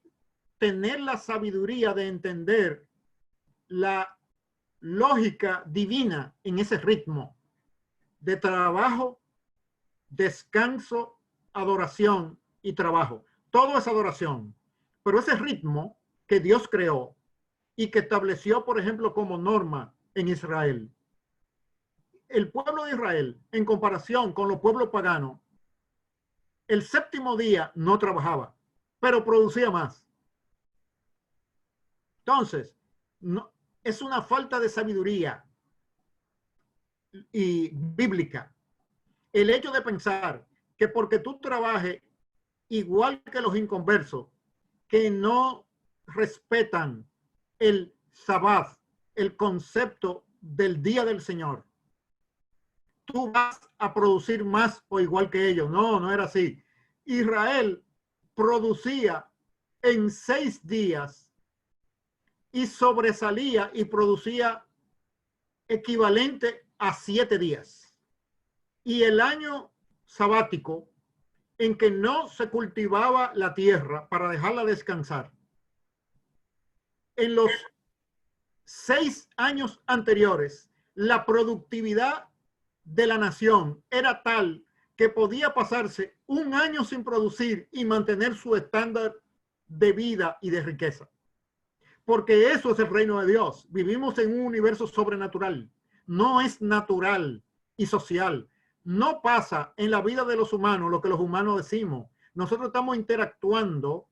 tener la sabiduría de entender la lógica divina en ese ritmo de trabajo, descanso, adoración y trabajo. Todo es adoración. Pero ese ritmo que Dios creó y que estableció, por ejemplo, como norma en Israel, el pueblo de Israel, en comparación con los pueblos paganos, el séptimo día no trabajaba, pero producía más. Entonces, no, es una falta de sabiduría y bíblica el hecho de pensar que porque tú trabajes igual que los inconversos, que no respetan el sabbat, el concepto del día del Señor, tú vas a producir más o igual que ellos. No, no era así. Israel producía en 6 días y sobresalía y producía equivalente a 7 días. Y el año sabático en que no se cultivaba la tierra para dejarla descansar, en los 6 años anteriores, la productividad de la nación era tal que podía pasarse un año sin producir y mantener su estándar de vida y de riqueza. Porque eso es el reino de Dios. Vivimos en un universo sobrenatural. No es natural y social. No pasa en la vida de los humanos lo que los humanos decimos. Nosotros estamos interactuando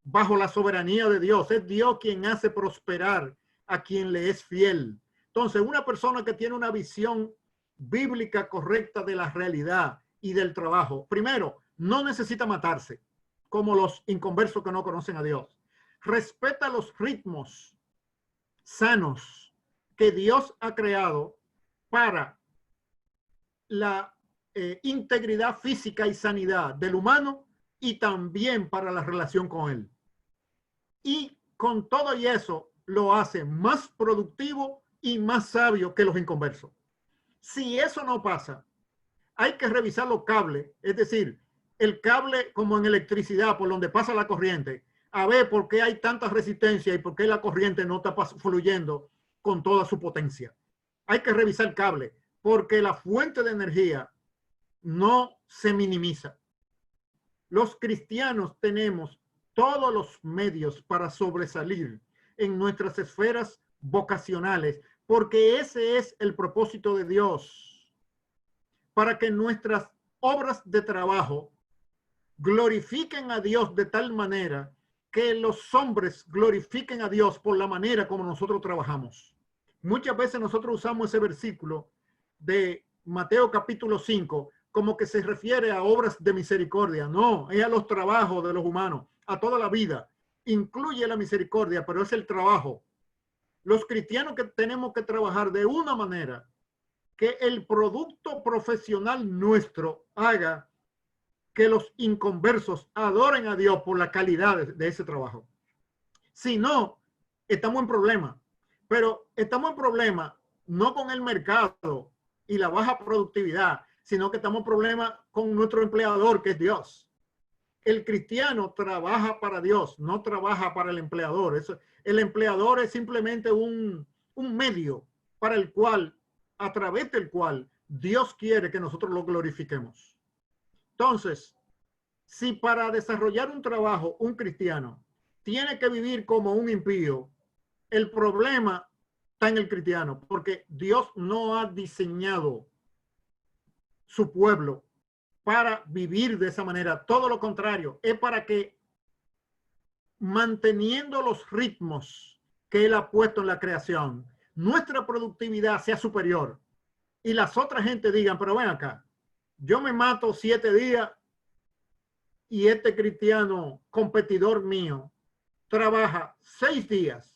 bajo la soberanía de Dios. Es Dios quien hace prosperar a quien le es fiel. Entonces, una persona que tiene una visión bíblica correcta de la realidad y del trabajo, primero, no necesita matarse, como los inconversos que no conocen a Dios. Respeta los ritmos sanos que Dios ha creado para la integridad física y sanidad del humano y también para la relación con él. Y con todo y eso lo hace más productivo y más sabio que los inconversos. Si eso no pasa, hay que revisar los cables, es decir, el cable como en electricidad por donde pasa la corriente. a ver por qué hay tanta resistencia y por qué la corriente no está fluyendo con toda su potencia. Hay que revisar el cable porque la fuente de energía no se minimiza. Los cristianos tenemos todos los medios para sobresalir en nuestras esferas vocacionales, porque ese es el propósito de Dios, para que nuestras obras de trabajo glorifiquen a Dios de tal manera que los hombres glorifiquen a Dios por la manera como nosotros trabajamos. Muchas veces nosotros usamos ese versículo de Mateo capítulo 5 como que se refiere a obras de misericordia. No, es a los trabajos de los humanos, a toda la vida. Incluye la misericordia, pero es el trabajo. Los cristianos que tenemos que trabajar de una manera que el producto profesional nuestro haga que los inconversos adoren a Dios por la calidad de ese trabajo. Si no, estamos en problema. Pero estamos en problema no con el mercado y la baja productividad, sino que estamos en problema con nuestro empleador, que es Dios. El cristiano trabaja para Dios, no trabaja para el empleador. El empleador es simplemente un medio para el cual, a través del cual Dios quiere que nosotros lo glorifiquemos. Entonces, si para desarrollar un trabajo un cristiano tiene que vivir como un impío, el problema está en el cristiano, porque Dios no ha diseñado su pueblo para vivir de esa manera. Todo lo contrario, es para que manteniendo los ritmos que Él ha puesto en la creación, nuestra productividad sea superior y las otras gente digan, pero ven acá, yo me mato 7 días y este cristiano competidor mío trabaja 6 días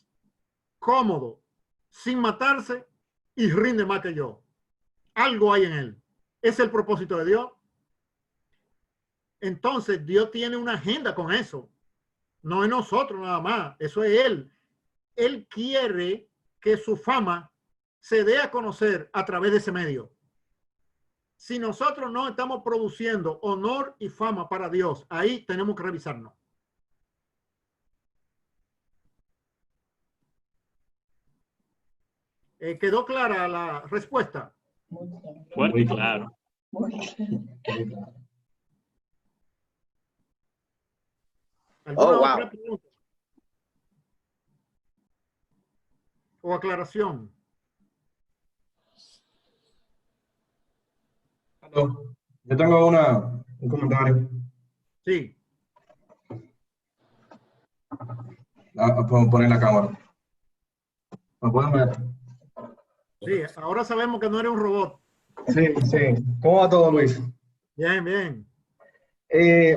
cómodo, sin matarse y rinde más que yo. Algo hay en él. Es el propósito de Dios. Entonces Dios tiene una agenda con eso. No es nosotros nada más. Eso es Él. Él quiere que su fama se dé a conocer a través de ese medio. Si nosotros no estamos produciendo honor y fama para Dios, ahí tenemos que revisarnos. ¿Quedó clara la respuesta? Muy claro. ¿Alguna wow. otra pregunta o aclaración? Yo tengo un comentario. Sí. Puedo poner la cámara. ¿Me pueden ver? Sí, ahora sabemos que no eres un robot. Sí, sí. ¿Cómo va todo, Luis? Bien, bien.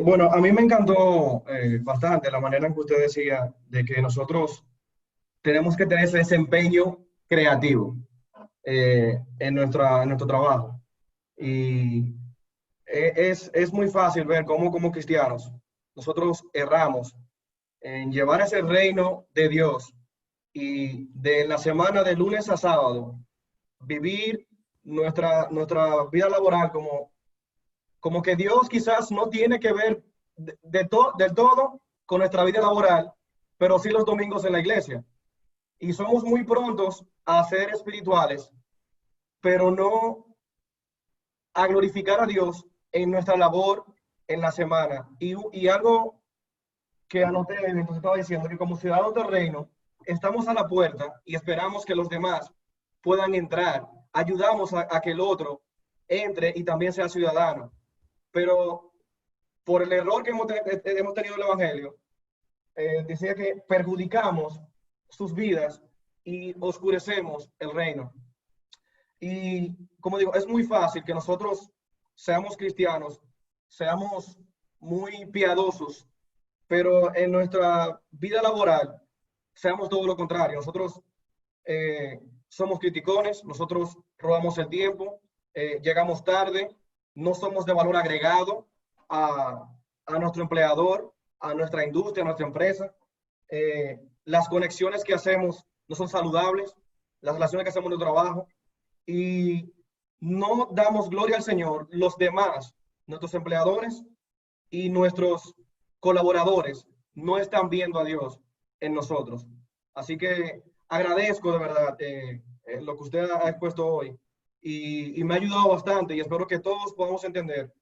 Bueno, a mí me encantó bastante la manera en que usted decía de que nosotros tenemos que tener ese desempeño creativo en nuestro trabajo. Y es muy fácil ver cómo como cristianos nosotros erramos en llevar ese reino de Dios y de la semana de lunes a sábado vivir nuestra vida laboral como que Dios quizás no tiene que ver del todo con nuestra vida laboral, pero sí los domingos en la iglesia. Y somos muy prontos a ser espirituales, pero no a glorificar a Dios en nuestra labor en la semana. Y algo que anoté mientras estaba diciendo, que como ciudadanos del reino, estamos a la puerta y esperamos que los demás puedan entrar. Ayudamos a que el otro entre y también sea ciudadano. Pero por el error que hemos tenido en el Evangelio, decía que perjudicamos sus vidas y oscurecemos el reino. Y como digo, es muy fácil que nosotros seamos cristianos, seamos muy piadosos, pero en nuestra vida laboral seamos todo lo contrario. Nosotros somos criticones, nosotros robamos el tiempo, llegamos tarde, no somos de valor agregado a nuestro empleador, a nuestra industria, a nuestra empresa. Las conexiones que hacemos no son saludables, las relaciones que hacemos en el trabajo, y no damos gloria al Señor. Los demás, nuestros empleadores y nuestros colaboradores, no están viendo a Dios en nosotros. Así que agradezco de verdad lo que usted ha expuesto hoy y me ha ayudado bastante y espero que todos podamos entender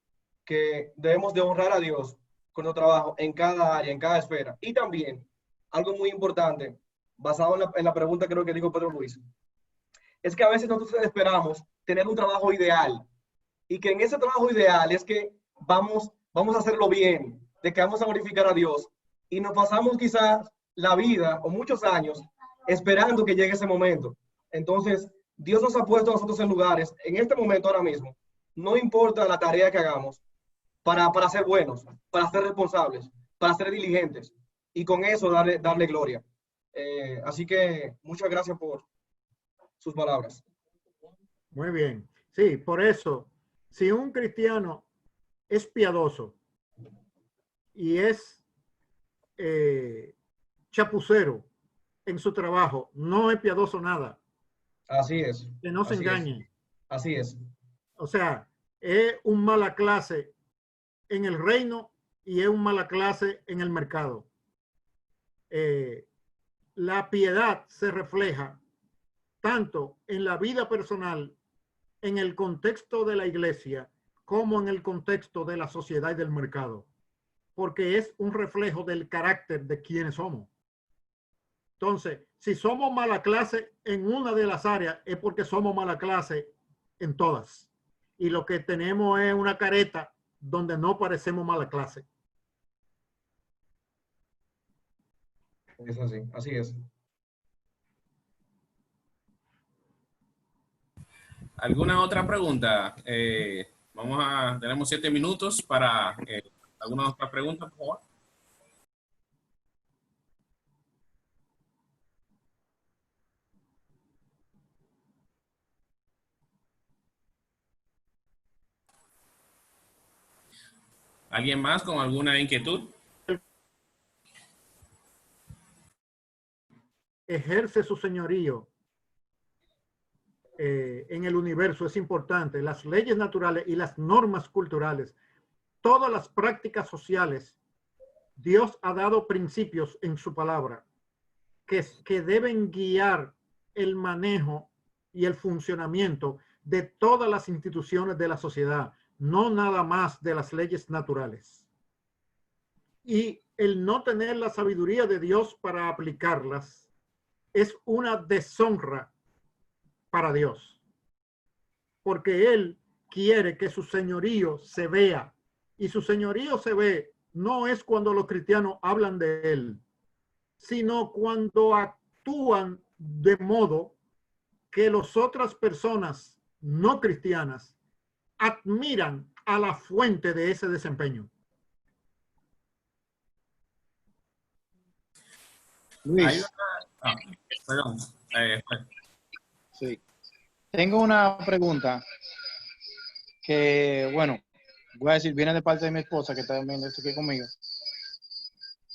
que debemos de honrar a Dios con nuestro trabajo en cada área, en cada esfera. Y también, algo muy importante, basado en la pregunta creo que dijo Pedro Luis, es que a veces nosotros esperamos tener un trabajo ideal y que en ese trabajo ideal es que vamos a hacerlo bien, de que vamos a glorificar a Dios y nos pasamos quizás la vida o muchos años esperando que llegue ese momento. Entonces, Dios nos ha puesto a nosotros en lugares, en este momento ahora mismo, no importa la tarea que hagamos, para ser buenos, para ser responsables, para ser diligentes y con eso darle gloria. Así que muchas gracias por sus palabras. Muy bien. Sí, por eso, si un cristiano es piadoso y es chapucero en su trabajo, no es piadoso nada. Así es. Que no se engañe. Así es. O sea, es un mala clase en el reino y es un mala clase en el mercado. La piedad se refleja tanto en la vida personal, en el contexto de la iglesia, como en el contexto de la sociedad y del mercado, porque es un reflejo del carácter de quienes somos. Entonces, si somos mala clase en una de las áreas, es porque somos mala clase en todas. Y lo que tenemos es una careta donde no parecemos mala clase. Es así, así es. ¿Alguna otra pregunta? Tenemos 7 minutos para alguna otra pregunta, por favor. ¿Alguien más con alguna inquietud? Ejerce su señorío en el universo, es importante. Las leyes naturales y las normas culturales, todas las prácticas sociales, Dios ha dado principios en su palabra que deben guiar el manejo y el funcionamiento de todas las instituciones de la sociedad, no nada más de las leyes naturales. Y el no tener la sabiduría de Dios para aplicarlas es una deshonra para Dios, porque Él quiere que su señorío se vea, y su señorío se ve no es cuando los cristianos hablan de Él, sino cuando actúan de modo que las otras personas no cristianas admiran a la fuente de ese desempeño. Luis, Perdón. sí. Tengo una pregunta que, bueno, voy a decir, viene de parte de mi esposa, que también está aquí conmigo.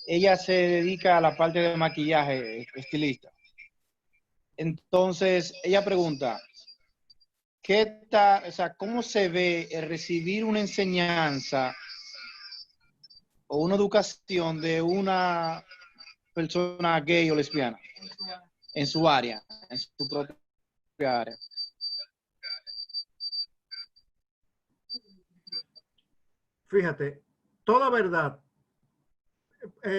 Ella se dedica a la parte de maquillaje, estilista. Entonces, ella pregunta, ¿cómo se ve el recibir una enseñanza o una educación de una persona gay o lesbiana en su área, en su propia área? Fíjate, toda verdad,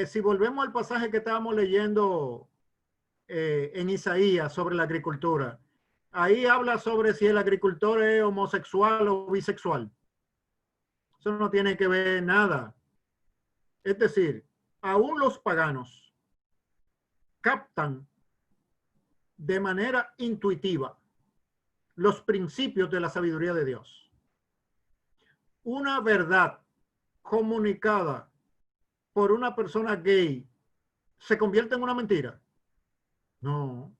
si volvemos al pasaje que estábamos leyendo en Isaías sobre la agricultura, ahí habla sobre si el agricultor es homosexual o bisexual. Eso no tiene que ver nada. Es decir, aún los paganos captan de manera intuitiva los principios de la sabiduría de Dios. Una verdad comunicada por una persona gay se convierte en una mentira. No.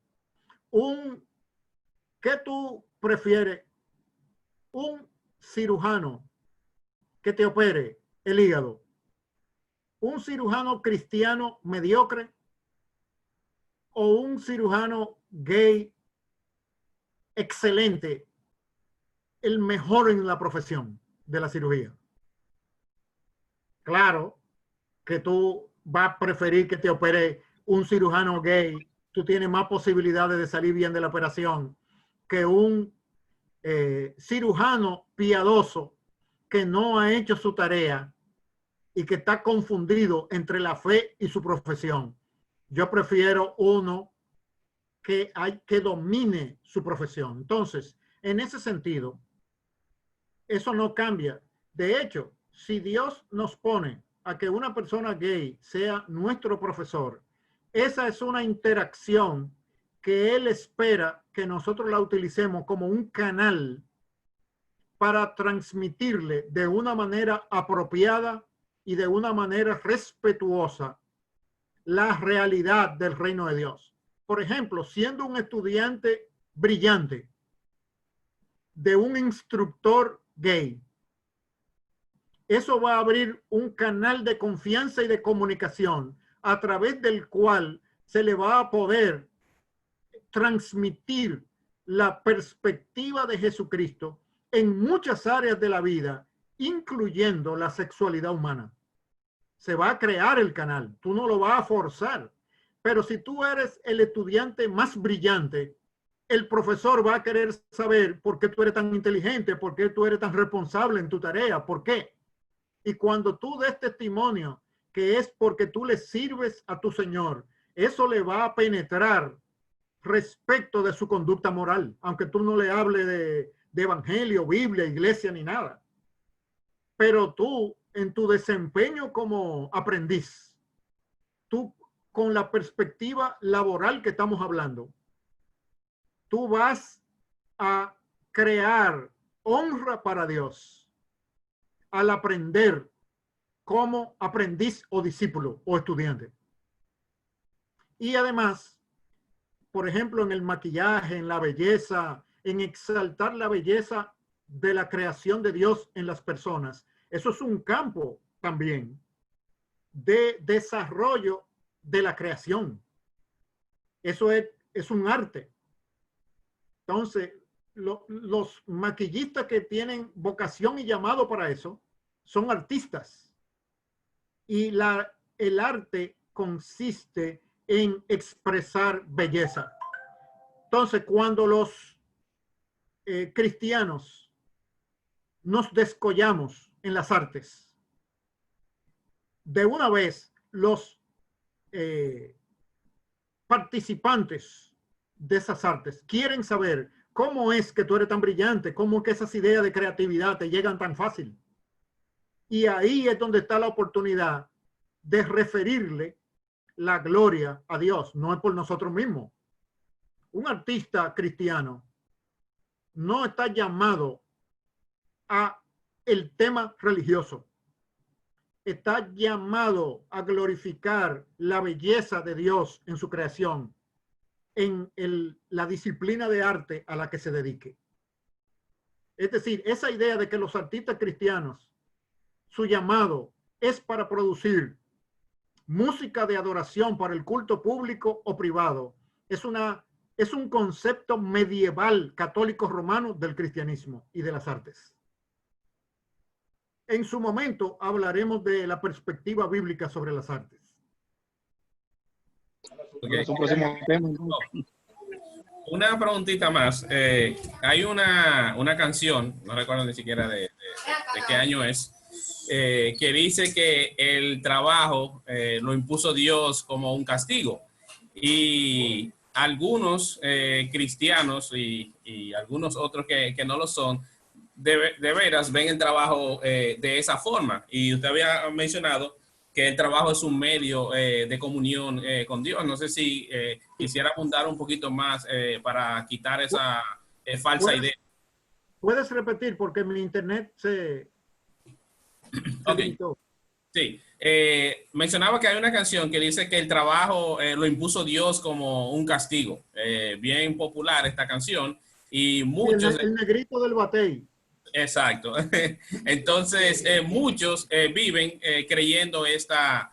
¿Qué tú prefieres? Un cirujano que te opere el hígado. ¿Un cirujano cristiano mediocre o un cirujano gay excelente, el mejor en la profesión de la cirugía? Claro que tú va a preferir que te opere un cirujano gay. Tú tienes más posibilidades de salir bien de la operación que un cirujano piadoso que no ha hecho su tarea y que está confundido entre la fe y su profesión. Yo prefiero uno que domine su profesión. Entonces, en ese sentido, eso no cambia. De hecho, si Dios nos pone a que una persona gay sea nuestro profesor, esa es una interacción que Él espera que nosotros la utilicemos como un canal para transmitirle de una manera apropiada y de una manera respetuosa la realidad del reino de Dios. Por ejemplo, siendo un estudiante brillante de un instructor gay, eso va a abrir un canal de confianza y de comunicación a través del cual se le va a poder transmitir la perspectiva de Jesucristo en muchas áreas de la vida, incluyendo la sexualidad humana. Se va a crear el canal, tú no lo vas a forzar, pero si tú eres el estudiante más brillante, el profesor va a querer saber por qué tú eres tan inteligente, por qué tú eres tan responsable en tu tarea, por qué. Y cuando tú des testimonio que es porque tú le sirves a tu Señor, eso le va a penetrar respecto de su conducta moral, aunque tú no le hables de evangelio, Biblia, iglesia ni nada. Pero tú, en tu desempeño como aprendiz, tú con la perspectiva laboral que estamos hablando, tú vas a crear honra para Dios al aprender como aprendiz o discípulo o estudiante. Y además, por ejemplo, en el maquillaje, en la belleza, en exaltar la belleza de la creación de Dios en las personas. Eso es un campo también de desarrollo de la creación. Eso es un arte. Entonces, los maquillistas que tienen vocación y llamado para eso son artistas. Y el arte consiste en expresar belleza. Entonces, cuando los cristianos nos descollamos en las artes, de una vez los participantes de esas artes quieren saber cómo es que tú eres tan brillante, cómo es que esas ideas de creatividad te llegan tan fácil. Y ahí es donde está la oportunidad de referirle la gloria a Dios, no es por nosotros mismos. Un artista cristiano no está llamado a el tema religioso. Está llamado a glorificar la belleza de Dios en su creación, en la disciplina de arte a la que se dedique. Es decir, esa idea de que los artistas cristianos, su llamado es para producir música de adoración para el culto público o privado, es un concepto medieval católico romano del cristianismo y de las artes. En su momento hablaremos de la perspectiva bíblica sobre las artes. Okay. Tema. Una preguntita más. Hay una canción, no recuerdo ni siquiera de qué año es, que dice que el trabajo lo impuso Dios como un castigo. Y algunos cristianos y algunos otros que no lo son, de veras ven el trabajo de esa forma. Y usted había mencionado que el trabajo es un medio de comunión con Dios. No sé si quisiera abundar un poquito más para quitar esa falsa idea. ¿Puedes repetir? Porque mi internet se Okay. Sí. Mencionaba que hay una canción que dice que el trabajo lo impuso Dios como un castigo. Bien popular esta canción. Y muchos... El negrito del batey. Exacto. Entonces, muchos viven creyendo esta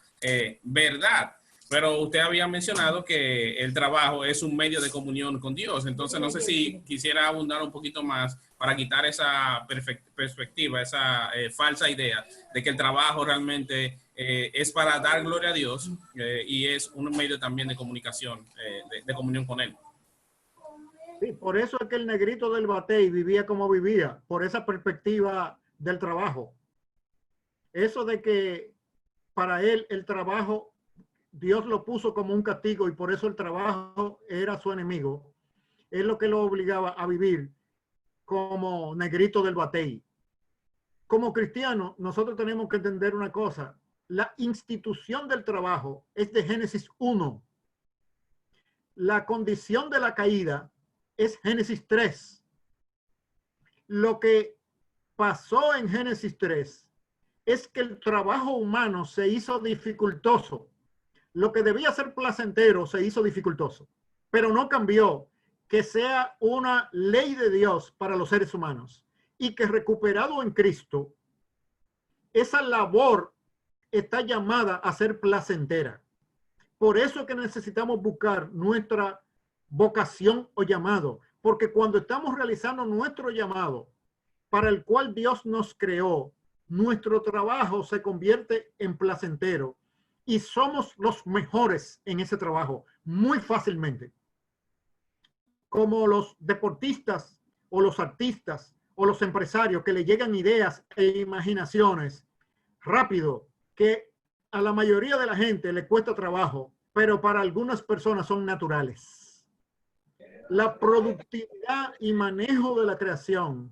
verdad. Pero usted había mencionado que el trabajo es un medio de comunión con Dios. Entonces, no sé si quisiera abundar un poquito más para quitar esa perspectiva, esa falsa idea de que el trabajo realmente es para dar gloria a Dios y es un medio también de comunicación, de comunión con Él. Sí, por eso es que el negrito del Batey vivía como vivía, por esa perspectiva del trabajo. Eso de que para él el trabajo, Dios lo puso como un castigo y por eso el trabajo era su enemigo, es lo que lo obligaba a vivir como negrito del Batey. Como cristiano, nosotros tenemos que entender una cosa. La institución del trabajo es de Génesis 1. La condición de la caída es Génesis 3. Lo que pasó en Génesis 3 es que el trabajo humano se hizo dificultoso. Lo que debía ser placentero se hizo dificultoso, pero no cambió que sea una ley de Dios para los seres humanos y que recuperado en Cristo, esa labor está llamada a ser placentera. Por eso es que necesitamos buscar nuestra vocación o llamado, porque cuando estamos realizando nuestro llamado para el cual Dios nos creó, nuestro trabajo se convierte en placentero y somos los mejores en ese trabajo muy fácilmente. Como los deportistas o los artistas o los empresarios que le llegan ideas e imaginaciones rápido, que a la mayoría de la gente le cuesta trabajo, pero para algunas personas son naturales. La productividad y manejo de la creación,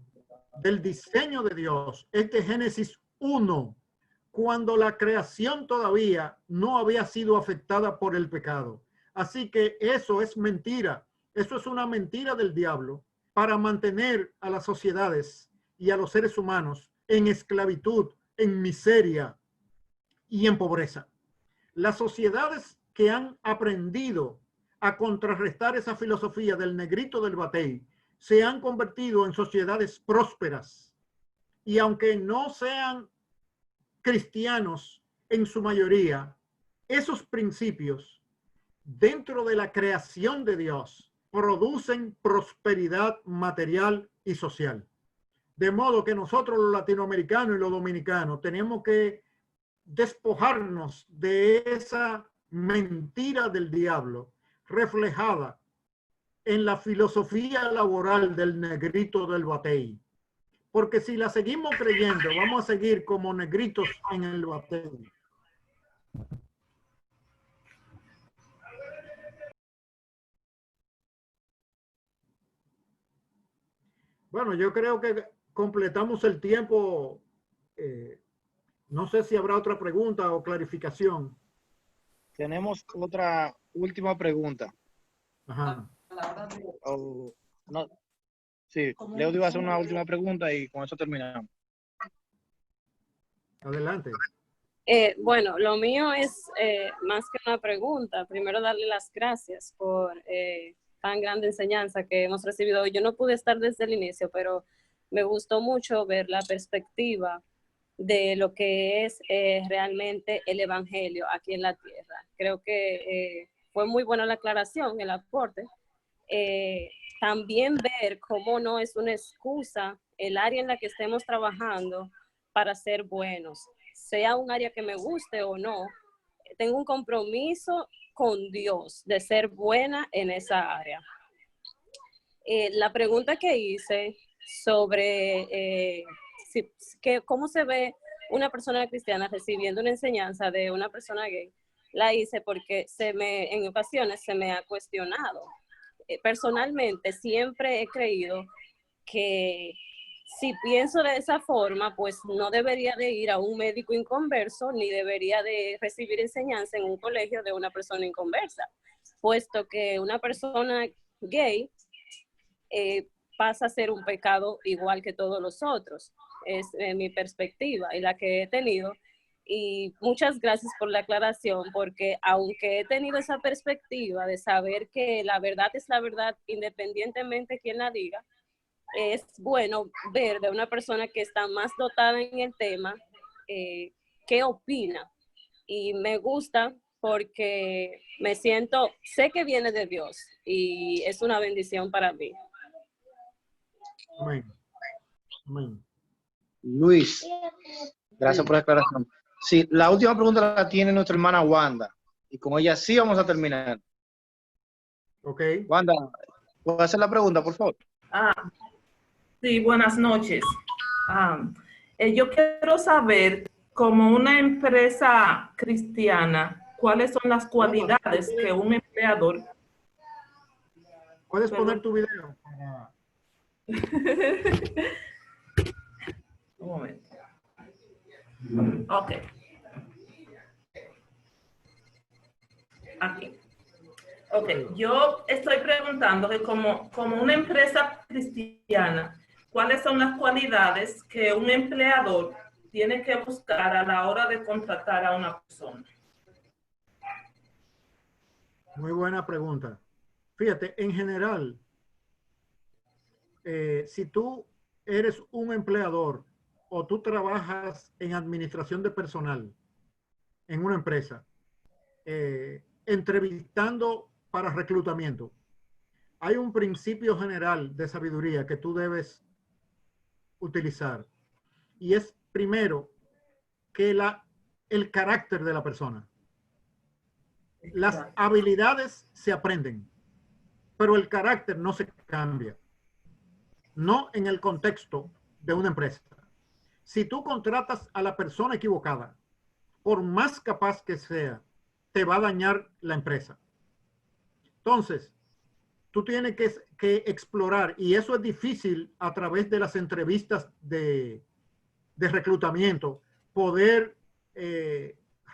del diseño de Dios, es de Génesis 1, cuando la creación todavía no había sido afectada por el pecado. Así que eso es mentira. Eso es una mentira del diablo para mantener a las sociedades y a los seres humanos en esclavitud, en miseria y en pobreza. Las sociedades que han aprendido a contrarrestar esa filosofía del negrito del Batey se han convertido en sociedades prósperas. Y aunque no sean cristianos en su mayoría, esos principios dentro de la creación de Dios producen prosperidad material y social. De modo que nosotros los latinoamericanos y los dominicanos tenemos que despojarnos de esa mentira del diablo reflejada en la filosofía laboral del negrito del Batey. Porque si la seguimos creyendo, vamos a seguir como negritos en el Batey. Bueno, yo creo que completamos el tiempo. No sé si habrá otra pregunta o clarificación. Tenemos otra última pregunta. Ajá. No, sí, Leo iba a hacer una última pregunta y con eso terminamos. Adelante. Bueno, lo mío es más que una pregunta. Primero darle las gracias por tan grande enseñanza que hemos recibido hoy. Yo no pude estar desde el inicio, pero me gustó mucho ver la perspectiva de lo que es realmente el evangelio aquí en la tierra. Creo que fue muy buena la aclaración, el aporte. También ver cómo no es una excusa el área en la que estemos trabajando para ser buenos, sea un área que me guste o no. Tengo un compromiso con Dios de ser buena en esa área. La pregunta que hice sobre cómo se ve una persona cristiana recibiendo una enseñanza de una persona gay, la hice porque en ocasiones se me ha cuestionado. Personalmente siempre he creído que si pienso de esa forma, pues no debería de ir a un médico inconverso, ni debería de recibir enseñanza en un colegio de una persona inconversa, puesto que una persona gay pasa a ser un pecado igual que todos los otros. Es mi perspectiva y la que he tenido. Y muchas gracias por la aclaración, porque aunque he tenido esa perspectiva de saber que la verdad es la verdad, independientemente de quién la diga, es bueno ver de una persona que está más dotada en el tema qué opina. Y me gusta porque sé que viene de Dios y es una bendición para mí. Amén. Amén. Luis, gracias por la aclaración. Sí, la última pregunta la tiene nuestra hermana Wanda. Y con ella sí vamos a terminar. Ok. Wanda, ¿puedo hacer la pregunta, por favor? Sí, buenas noches. Yo quiero saber, como una empresa cristiana, ¿cuáles son las cualidades que un empleador... ¿Puedes poner tu video? Un momento. Ok. Aquí. Ok, yo estoy preguntando que como una empresa cristiana, ¿cuáles son las cualidades que un empleador tiene que buscar a la hora de contratar a una persona? Muy buena pregunta. Fíjate, en general, si tú eres un empleador o tú trabajas en administración de personal en una empresa, entrevistando para reclutamiento, hay un principio general de sabiduría que tú debes utilizar. Y es primero que el carácter de la persona. Las habilidades se aprenden, pero el carácter no se cambia. No en el contexto de una empresa. Si tú contratas a la persona equivocada, por más capaz que sea, te va a dañar la empresa. Entonces, tú tienes que explorar, y eso es difícil a través de las entrevistas de reclutamiento, poder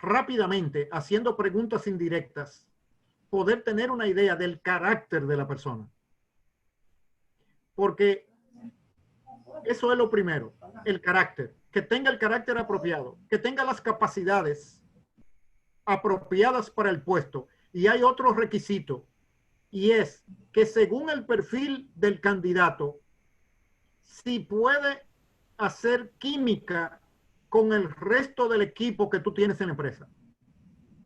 rápidamente, haciendo preguntas indirectas, poder tener una idea del carácter de la persona. Porque eso es lo primero, el carácter, que tenga el carácter apropiado, que tenga las capacidades apropiadas para el puesto. Y hay otro requisito, y es que según el perfil del candidato, si puede hacer química con el resto del equipo que tú tienes en la empresa.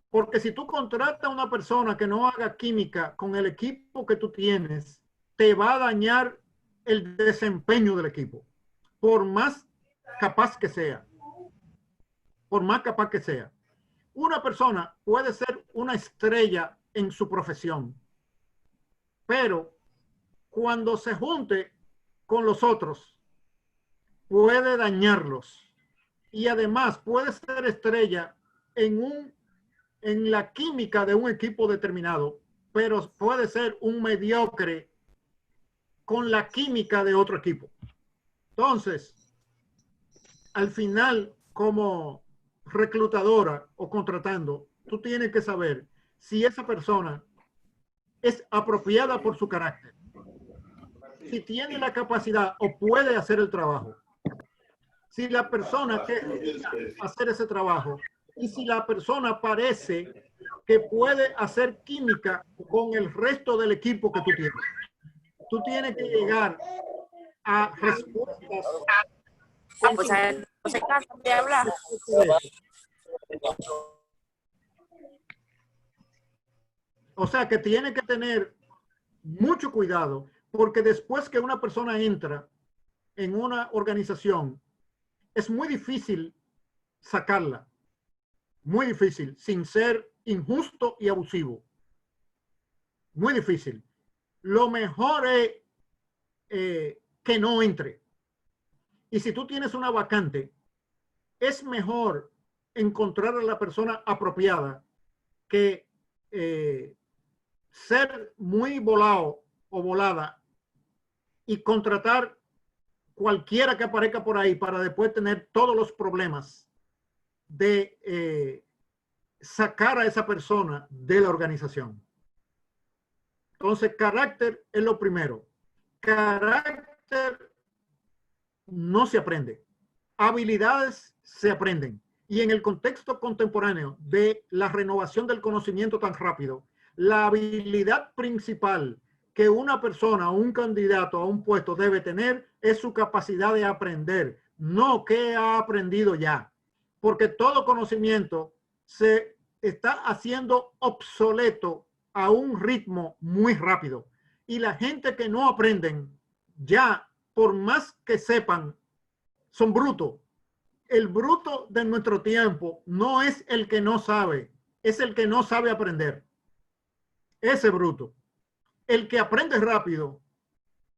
Porque si tú contratas a una persona que no haga química con el equipo que tú tienes, te va a dañar el desempeño del equipo, por más capaz que sea. Por más capaz que sea. Una persona puede ser una estrella en su profesión, pero cuando se junte con los otros, puede dañarlos. Y además puede ser estrella en la química de un equipo determinado, pero puede ser un mediocre con la química de otro equipo. Entonces, al final, como reclutadora o contratando, tú tienes que saber si esa persona es apropiada por su carácter, si tiene la capacidad o puede hacer el trabajo, si la persona quiere hacer ese trabajo y si la persona parece que puede hacer química con el resto del equipo que tú tienes. Tú tienes que llegar a respuestas. Pues no se cansa de hablar. O sea que tiene que tener mucho cuidado, porque después que una persona entra en una organización, es muy difícil sacarla. Muy difícil, sin ser injusto y abusivo. Muy difícil. Lo mejor es que no entre. Y si tú tienes una vacante, es mejor encontrar a la persona apropiada que ser muy volado o volada y contratar cualquiera que aparezca por ahí para después tener todos los problemas de sacar a esa persona de la organización. Entonces, carácter es lo primero. Carácter no se aprende. Habilidades se aprenden. Y en el contexto contemporáneo de la renovación del conocimiento tan rápido, la habilidad principal que una persona o un candidato a un puesto debe tener es su capacidad de aprender, no que ha aprendido ya. Porque todo conocimiento se está haciendo obsoleto a un ritmo muy rápido. Y la gente que no aprenden, ya por más que sepan, son brutos. El bruto de nuestro tiempo no es el que no sabe, es el que no sabe aprender. Ese bruto. El que aprende rápido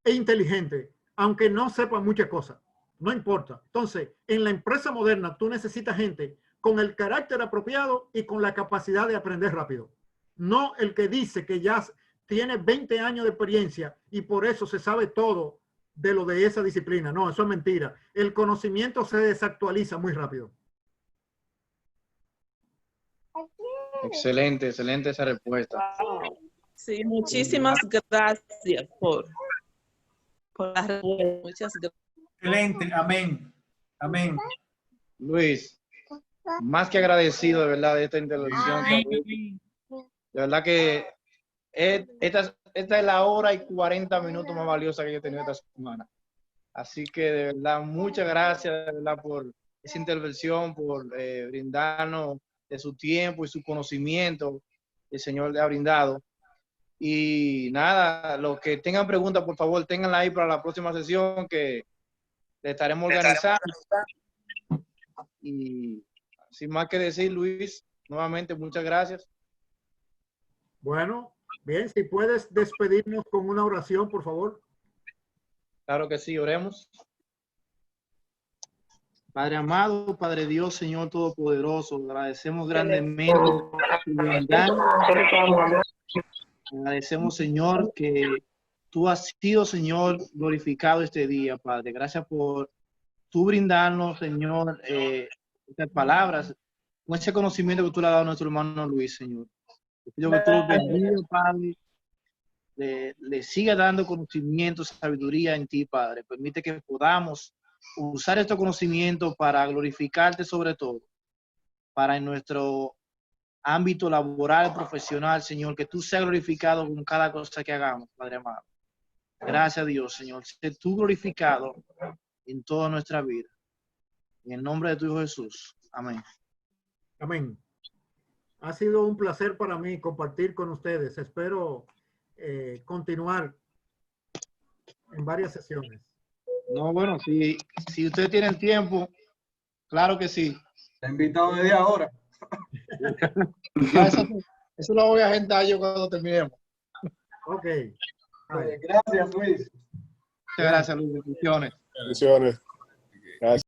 e inteligente, aunque no sepa muchas cosas, no importa. Entonces, en la empresa moderna, tú necesitas gente con el carácter apropiado y con la capacidad de aprender rápido. No el que dice que ya tiene 20 años de experiencia y por eso se sabe todo de lo de esa disciplina. No, eso es mentira. El conocimiento se desactualiza muy rápido. Excelente, excelente esa respuesta. Sí, muchísimas gracias por la respuesta. Muchas gracias. Excelente, amén. Amén. Luis, más que agradecido de verdad de esta intervención. De verdad que esta es la hora y 40 minutos más valiosa que yo he tenido esta semana. Así que de verdad, muchas gracias de verdad por esa intervención, por brindarnos de su tiempo y su conocimiento que el Señor le ha brindado. Y nada, los que tengan preguntas, por favor, ténganla ahí para la próxima sesión que le estaremos organizando. Y sin más que decir, Luis, nuevamente muchas gracias. Bueno, bien, si puedes despedirnos con una oración, por favor. Claro que sí, oremos. Padre amado, Padre Dios, Señor Todopoderoso, agradecemos grandemente tu bondad. Agradecemos, Señor, que tú has sido, Señor, glorificado este día, Padre. Gracias por tú brindarnos, Señor, estas palabras, con ese conocimiento que tú le has dado a nuestro hermano Luis, Señor. Te pido que tú lo bendigas, Padre. Le siga dando conocimiento, sabiduría en ti, Padre. Permite que podamos usar estos conocimientos para glorificarte sobre todo, para en nuestro ámbito laboral, profesional, Señor, que tú seas glorificado con cada cosa que hagamos, Padre amado. Gracias a Dios, Señor. Sé tú glorificado en toda nuestra vida. En el nombre de tu Hijo Jesús. Amén. Amén. Ha sido un placer para mí compartir con ustedes. Espero continuar en varias sesiones. No, bueno, si ustedes tienen tiempo, claro que sí. Te he invitado media hora. Eso lo voy a agendar yo cuando terminemos. Ok. Gracias, Luis. Muchas gracias, Luis. Bendiciones. Bendiciones. Gracias.